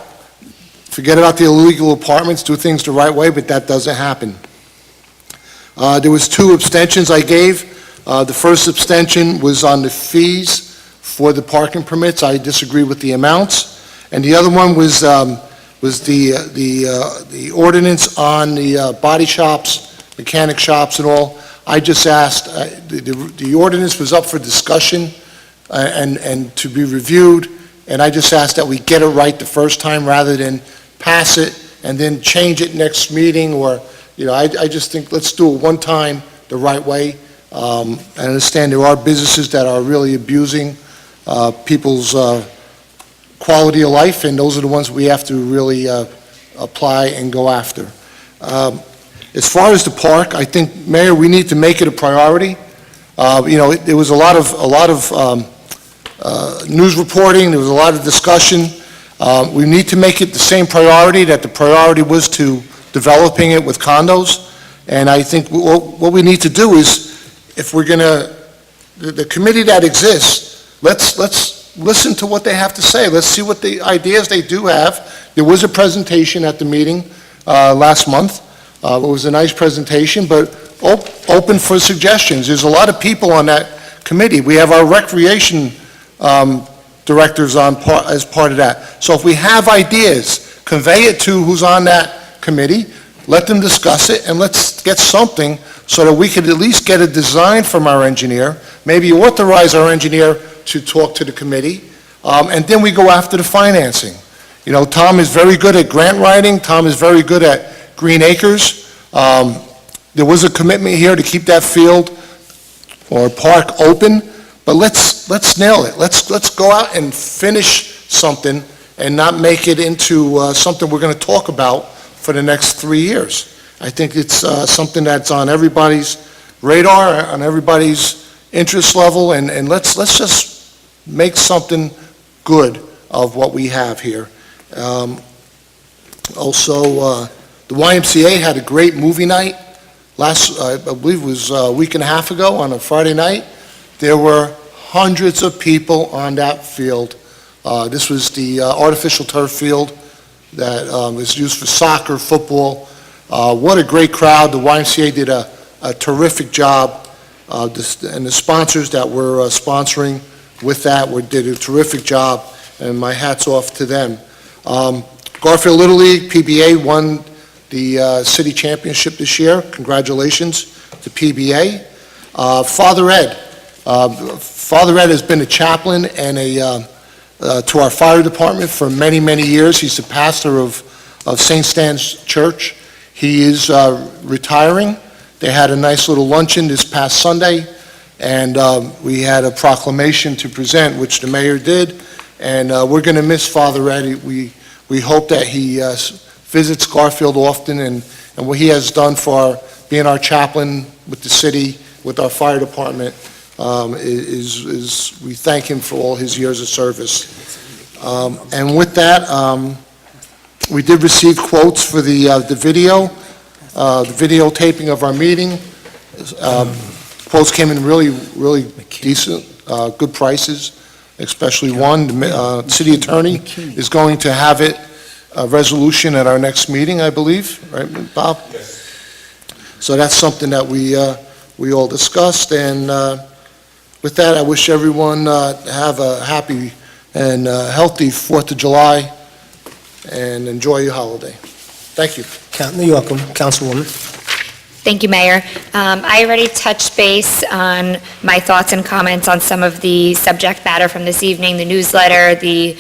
forget about the illegal apartments, do things the right way, but that doesn't happen. There was 2 abstentions I gave. The first abstention was on the fees for the parking permits. I disagree with the amounts. And the other one was the ordinance on the body shops, mechanic shops and all. I just asked, the ordinance was up for discussion and to be reviewed, and I just asked that we get it right the first time rather than pass it and then change it next meeting, or, I just think let's do it one time the right way. I understand there are businesses that are really abusing people's quality of life, and those are the ones we have to really apply and go after. As far as the park, I think, Mayor, we need to make it a priority. There was a lot of news reporting, there was a lot of discussion. We need to make it the same priority that the priority was to developing it with condos. And I think what we need to do is, if we're going to, the committee that exists, let's listen to what they have to say. Let's see what the ideas they do have. There was a presentation at the meeting last month. It was a nice presentation, but open for suggestions. There's a lot of people on that committee. We have our recreation directors as part of that. So if we have ideas, convey it to who's on that committee, let them discuss it, and let's get something so that we could at least get a design from our engineer, maybe authorize our engineer to talk to the committee, and then we go after the financing. You know, Tom is very good at grant writing, Tom is very good at Green Acres. There was a commitment here to keep that field or park open, but let's nail it. Let's go out and finish something and not make it into something we're going to talk about for the next 3 years. I think it's something that's on everybody's radar, on everybody's interest level, and let's just make something good of what we have here. Also, the YMCA had a great movie night I believe it was a week and a half ago on a Friday night. There were hundreds of people on that field. This was the artificial turf field that is used for soccer, football. What a great crowd. The YMCA did a terrific job, and the sponsors that were sponsoring with that did a terrific job, and my hat's off to them. Garfield Little League, PBA, won the city championship this year. Congratulations to PBA. Father Ed. Father Ed has been a chaplain and to our fire department for many, many years. He's the pastor of St. Stan's Church. He is retiring. They had a nice little luncheon this past Sunday, and we had a proclamation to present, which the mayor did, and we're going to miss Father Ed. We hope that he visits Garfield often, and what he has done for being our chaplain with the city, with our fire department, we thank him for all his years of service. And with that, we did receive quotes for the videotaping of our meeting. Quotes came in really, really decent, good prices, especially one. The city attorney is going to have a resolution at our next meeting, I believe, right, Bob? Yes. So that's something that we all discussed, and with that, I wish everyone have a happy and healthy 4th of July, and enjoy your holiday. Thank you. You're welcome, Councilwoman. Thank you, Mayor. I already touched base on my thoughts and comments on some of the subject matter from this evening, the newsletter, the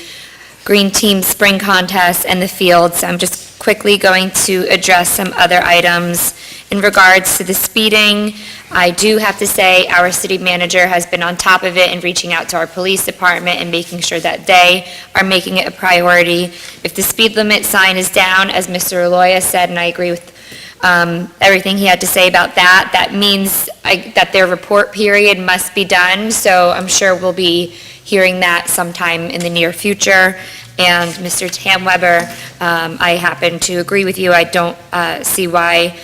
Green Team Spring Contest, and the fields. I'm just quickly going to address some other items. In regards to the speeding, I do have to say our city manager has been on top of it and reaching out to our police department and making sure that they are making it a priority. If the speed limit sign is down, as Mr. Aloya said, and I agree with everything he had to say about that, that means that their report period must be done, so I'm sure we'll be hearing that sometime in the near future. And Mr. Tamweber, I happen to agree with you. I don't see why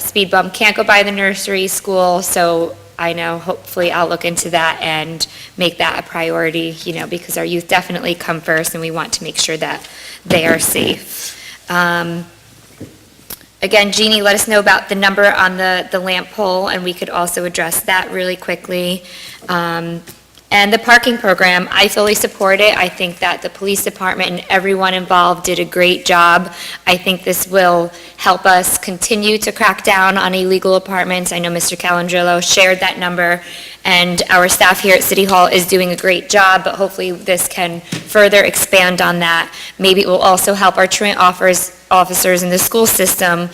speed bump can't go by the nursery school, so I know hopefully I'll look into that and make that a priority, because our youth definitely come first and we want to make sure that they are safe. Again, Jeannie, let us know about the number on the lamp pole, and we could also address that really quickly. And the parking program, I fully support it. I think that the police department and everyone involved did a great job. I think this will help us continue to crack down on illegal apartments. I know Mr. Calandrillo shared that number, and our staff here at City Hall is doing a great job, but hopefully this can further expand on that. Maybe it will also help our truant officers in the school system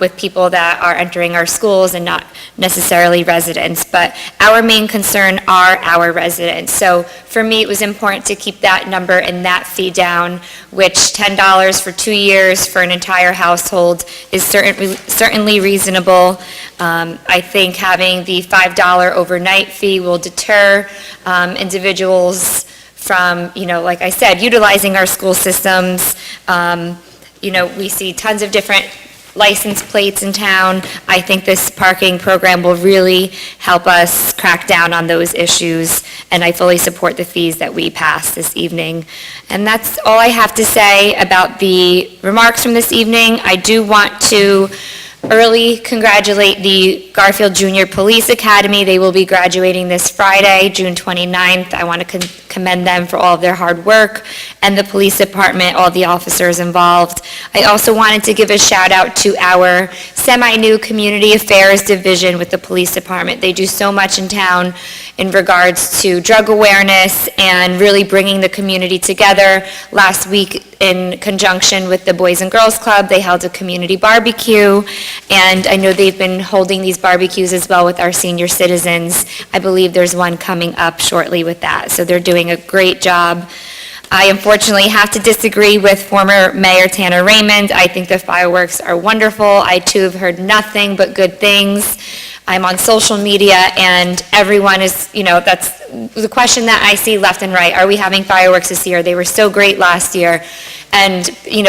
with people that are entering our schools and not necessarily residents. But our main concern are our residents. So for me, it was important to keep that number and that fee down, which $10 for 2 years for an entire household is certainly reasonable. I think having the $5 overnight fee will deter individuals from, like I said, utilizing our school systems. We see tons of different license plates in town. I think this parking program will really help us crack down on those issues, and I fully support the fees that we passed this evening. And that's all I have to say about the remarks from this evening. I do want to early congratulate the Garfield Junior Police Academy. They will be graduating this Friday, June 29th. I want to commend them for all of their hard work, and the police department, all the officers involved. I also wanted to give a shout out to our semi-new Community Affairs Division with the police department. They do so much in town in regards to drug awareness and really bringing the community together. Last week, in conjunction with the Boys and Girls Club, they held a community barbecue, and I know they've been holding these barbecues as well with our senior citizens. I believe there's one coming up shortly with that, so they're doing a great job. I unfortunately have to disagree with former Mayor Tanner Raymond. I think the fireworks are wonderful. I too have heard nothing but good things. I'm on social media, and everyone is, that's the question that I see left and right. Are we having fireworks this year? They were so great last year. And,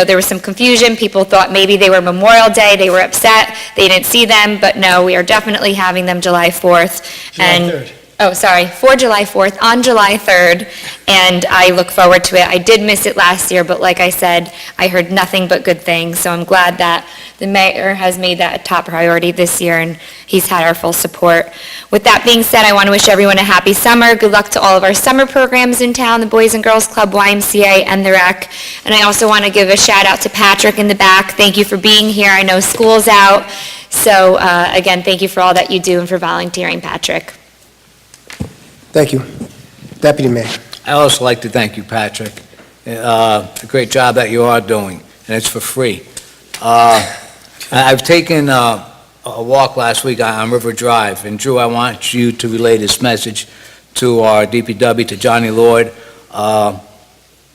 there was some confusion. People thought maybe they were Memorial Day. They were upset. They didn't see them. But no, we are definitely having them July 4th. July 3rd. Oh, sorry, for July 4th, on July 3rd, and I look forward to it. I did miss it last year, but like I said, I heard nothing but good things, so I'm glad that the mayor has made that a top priority this year, and he's had our full support. With that being said, I want to wish everyone a happy summer. Good luck to all of our summer programs in town, the Boys and Girls Club, YMCA, and the Rec. And I also want to give a shout out to Patrick in the back. Thank you for being here. I know school's out, so again, thank you for all that you do and for volunteering, Patrick. Thank you. Deputy Mayor. I also like to thank you, Patrick. The great job that you are doing, and it's for free. I've taken a walk last week on River Drive, and Drew, I want you to relay this message to our DPW, to Johnny Lord, that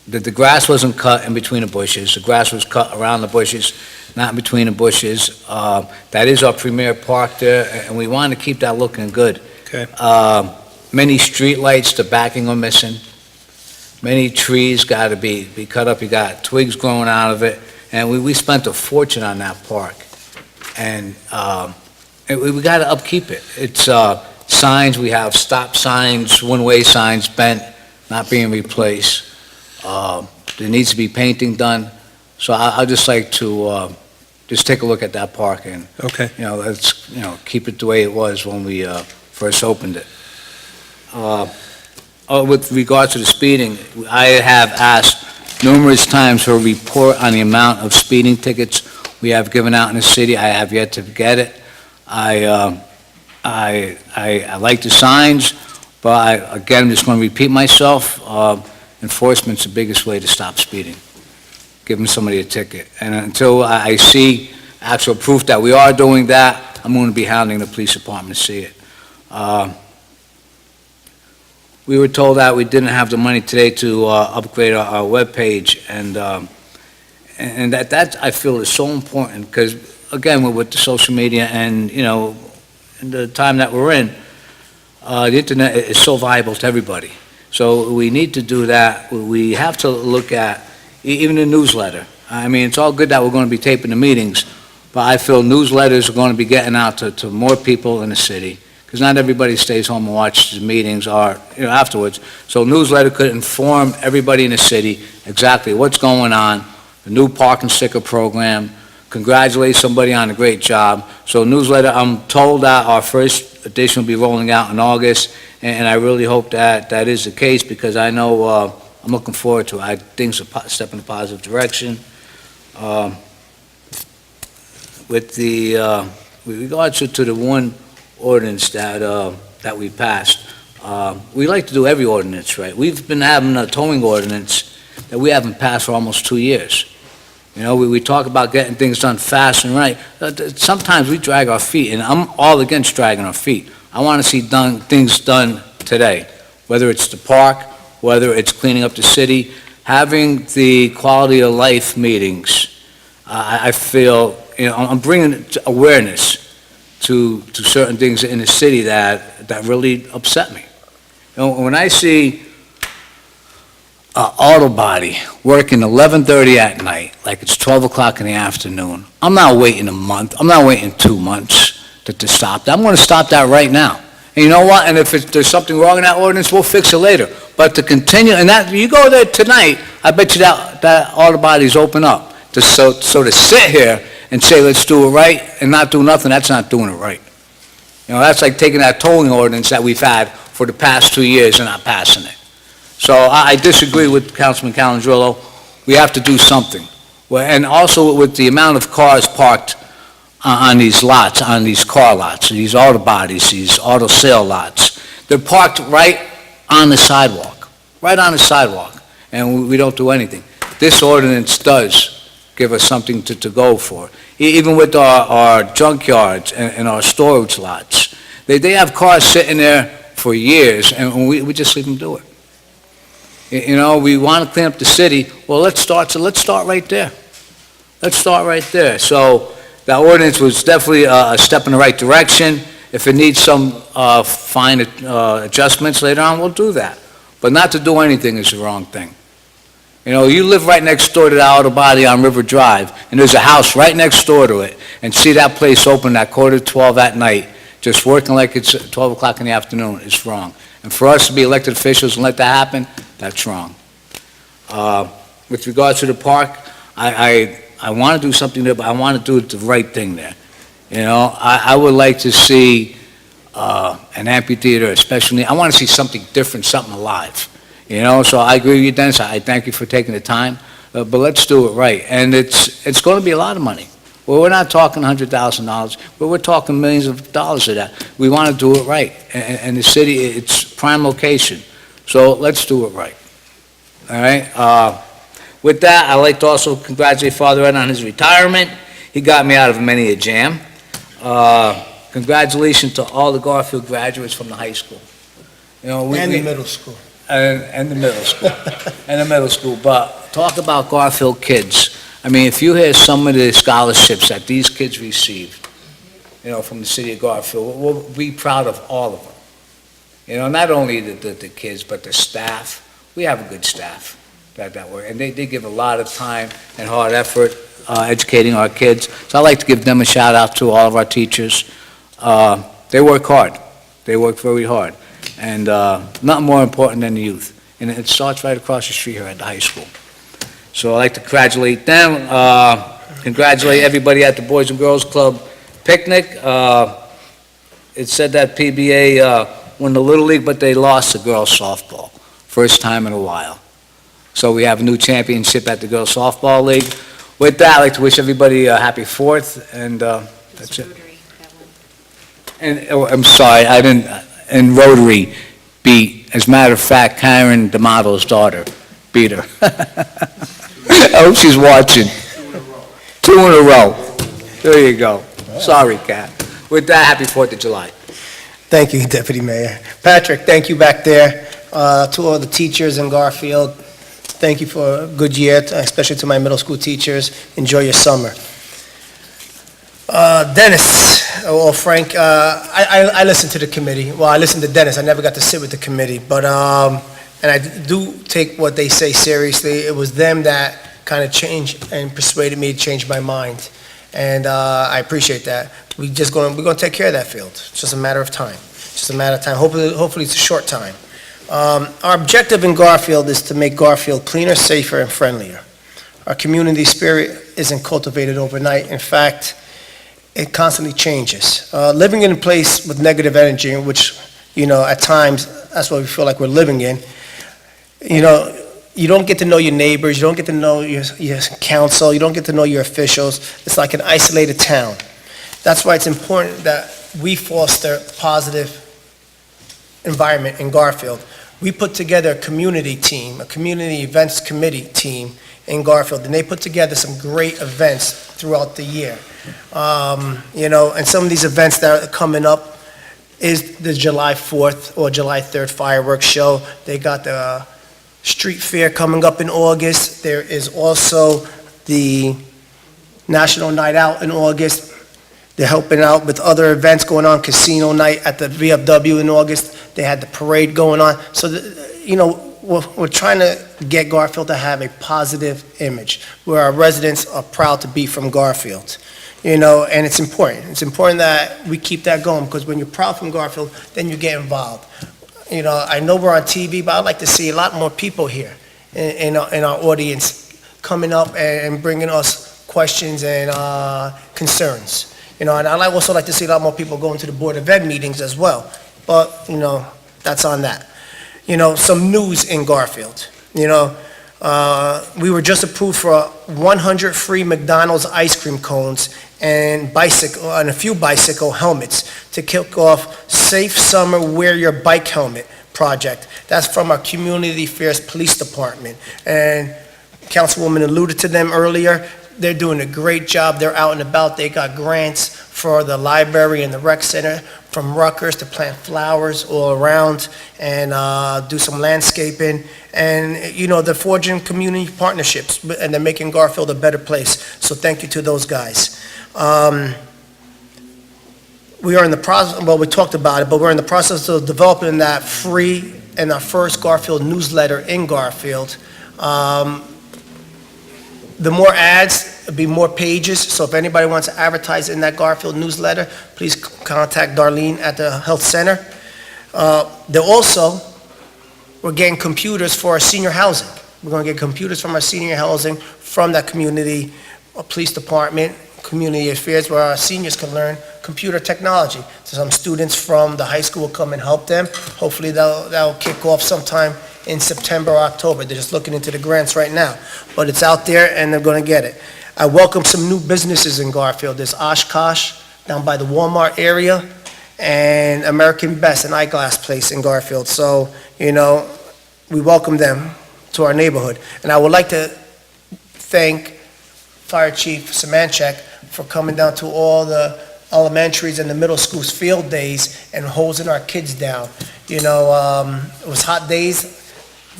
the grass wasn't cut in between the bushes. The grass was cut around the bushes, not in between the bushes. That is our premier park there, and we want to keep that looking good. Okay. Many streetlights, the backing are missing. Many trees got to be cut up. You got twigs growing out of it. And we spent a fortune on that park. And we got to upkeep it. It's signs, we have stop signs, one-way signs bent, not being replaced. There needs to be painting done. So I'd just like to just take a look at that park and, Okay. let's, keep it the way it was when we first opened it. With regards to the speeding, I have asked numerous times for a report on the amount of speeding tickets we have given out in the city. I have yet to get it. I like the signs, but again, I'm just going to repeat myself. Enforcement's the biggest way to stop speeding, giving somebody a ticket. And until I see actual proof that we are doing that, I'm going to be hounding the police department to see it. We were told that we didn't have the money today to upgrade our webpage, and that I feel is so important, because, again, with the social media and, in the time that we're in, the internet is so valuable to everybody. So we need to do that. We have to look at even the newsletter. I mean, it's all good that we're going to be taping the meetings, but I feel newsletters are going to be getting out to more people in the city, because not everybody stays home and watches the meetings or, afterwards. So newsletter could inform everybody in the city exactly what's going on, the new parking sticker program, congratulate somebody on a great job. So newsletter, I'm told that our first edition will be rolling out in August, and I really hope that that is the case, because I know I'm looking forward to it. I think it's a step in a positive direction. With regards to the one ordinance that we passed. We like to do every ordinance right. We've been having a towing ordinance that we haven't passed for almost 2 years. We talk about getting things done fast and right. Sometimes we drag our feet, and I'm all against dragging our feet. I want to see things done today, whether it's the park, whether it's cleaning up the city, having the quality of life meetings. I feel, I'm bringing awareness to certain things in the city that really upset me. When I see an auto body working 11:30 at night, like it's 12 o'clock in the afternoon, I'm not waiting a month, I'm not waiting 2 months to stop that. I'm going to stop that right now. And you know what? And if there's something wrong in that ordinance, we'll fix it later. But to continue, and that you go there tonight, I bet you that auto body's open up. So to sit here and say, let's do it right, and not do nothing, that's not doing it right. You know, that's like taking that tolling ordinance that we've had for the past 2 years and not passing it. So I disagree with Councilman Calendrillo. We have to do something. Well, and also with the amount of cars parked on these lots, on these car lots, these auto bodies, these auto sale lots, they're parked right on the sidewalk, and we don't do anything. This ordinance does give us something to go for. Even with our junkyards and our storage lots, they have cars sitting there for years, and we just leave them do it. You know, we want to clean up the city, well, let's start right there. Let's start right there. So that ordinance was definitely a step in the right direction. If it needs some fine adjustments later on, we'll do that. But not to do anything is the wrong thing. You know, you live right next door to the auto body on River Drive, and there's a house right next door to it, and see that place open at 11:45 at night, just working like it's 12 o'clock in the afternoon, is wrong. And for us to be elected officials and let that happen, that's wrong. With regards to the park, I want to do something there, but I want to do the right thing there. You know, I would like to see an amphitheater, especially, I want to see something different, something alive. You know, so I agree with you, Dennis, I thank you for taking the time, but let's do it right. And it's going to be a lot of money. Well, we're not talking $100,000, but we're talking millions of dollars of that. We want to do it right, and the city, it's prime location, so let's do it right. All right? With that, I'd like to also congratulate Father Ed on his retirement. He got me out of many a jam. Congratulations to all the Garfield graduates from the high school. You know, And the middle school. And the middle school, and the middle school. But talk about Garfield kids. I mean, if you hear some of the scholarships that these kids received, you know, from the city of Garfield, we'll be proud of all of them. You know, not only the kids, but the staff. We have a good staff that work, and they give a lot of time and hard effort educating our kids. So I'd like to give them a shout out to all of our teachers. They work hard. They work very hard. And nothing more important than the youth. And it starts right across the street here at the high school. So I'd like to congratulate them, congratulate everybody at the Boys and Girls Club picnic. It said that PBA won the Little League, but they lost the girls softball, first time in a while. So we have a new championship at the girls softball league. With that, I'd like to wish everybody a happy 4th, and that's it. And, oh, I'm sorry, I didn't, and Rotary beat, as a matter of fact, Karen D'Amato's daughter beat her. I hope she's watching. 2 in a row. There you go. Sorry, Kat. With that, happy 4th of July. Thank you, Deputy Mayor. Patrick, thank you back there. To all the teachers in Garfield, thank you for a good year, especially to my middle school teachers. Enjoy your summer. Dennis, or Frank, I listened to the committee. Well, I listened to Dennis. I never got to sit with the committee, but, and I do take what they say seriously. It was them that kind of changed and persuaded me to change my mind. And I appreciate that. We're going to take care of that field. It's just a matter of time. Just a matter of time. Hopefully it's a short time. Our objective in Garfield is to make Garfield cleaner, safer, and friendlier. Our community spirit isn't cultivated overnight. In fact, it constantly changes. Living in a place with negative energy, which, you know, at times, that's what we feel like we're living in, you know, you don't get to know your neighbors, you don't get to know your council, you don't get to know your officials. It's like an isolated town. That's why it's important that we foster a positive environment in Garfield. We put together a community team, a community events committee team in Garfield, and they put together some great events throughout the year. You know, and some of these events that are coming up is the July 4th or July 3rd fireworks show. They got the street fair coming up in August. There is also the National Night Out in August. They're helping out with other events going on, casino night at the VFW in August. They had the parade going on. So, you know, we're trying to get Garfield to have a positive image, where our residents are proud to be from Garfield. You know, and it's important. It's important that we keep that going, because when you're proud from Garfield, then you get involved. You know, I know we're on TV, but I'd like to see a lot more people here in our audience coming up and bringing us questions and concerns. And I'd also like to see a lot more people going to the Board of Ed meetings as well. But, that's on that. Some news in Garfield. We were just approved for 100 free McDonald's ice cream cones and a few bicycle helmets to kick off Safe Summer Wear Your Bike Helmet project. That's from our Community Affairs Police Department. And Councilwoman alluded to them earlier. They're doing a great job. They're out and about. They got grants for the library and the rec center from Rutgers to plant flowers all around and do some landscaping. And, they're forging community partnerships, and they're making Garfield a better place. So thank you to those guys. We are in the process, well, we talked about it, but we're in the process of developing that free and our first Garfield newsletter in Garfield. The more ads, there'll be more pages, so if anybody wants to advertise in that Garfield newsletter, please contact Darlene at the health center. We're getting computers for our senior housing. We're going to get computers from our senior housing from that community police department, community affairs, where our seniors can learn computer technology. So some students from the high school will come and help them. Hopefully that'll kick off sometime in September or October. They're just looking into the grants right now. But it's out there and they're going to get it. I welcome some new businesses in Garfield. There's Oshkosh down by the Walmart area and American Best, an eyeglass place in Garfield. So, we welcome them to our neighborhood. And I would like to thank Fire Chief Semanchek for coming down to all the elementaries and the middle schools field days and hosing our kids down. It was hot days.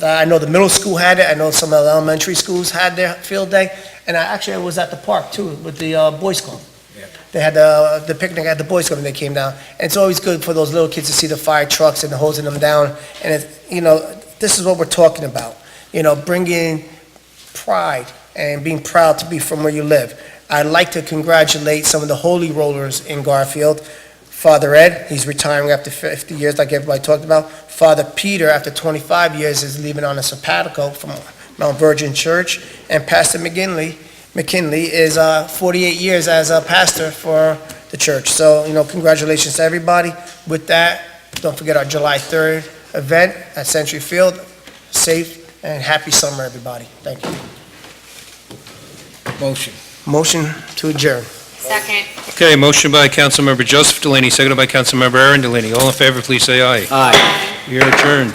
I know the middle school had it. I know some of the elementary schools had their field day. And I was at the park too with the Boys Club. They had the picnic at the Boys Club and they came down. And it's always good for those little kids to see the fire trucks and hosing them down. And this is what we're talking about. Bringing pride and being proud to be from where you live. I'd like to congratulate some of the holy rollers in Garfield. Father Ed, he's retiring after 50 years like everybody talked about. Father Peter, after 25 years, is leaving on a sabbatical from Mount Virgin Church. And Pastor McKinley is 48 years as a pastor for the church. So, congratulations to everybody. With that, don't forget our July 3rd event at Century Field. Safe and happy summer, everybody. Thank you. Motion to adjourn. Second. Okay, motion by Councilmember Joseph Delaney, seconded by Councilmember Aaron Delaney. All in favor, please say aye. Aye. We are adjourned.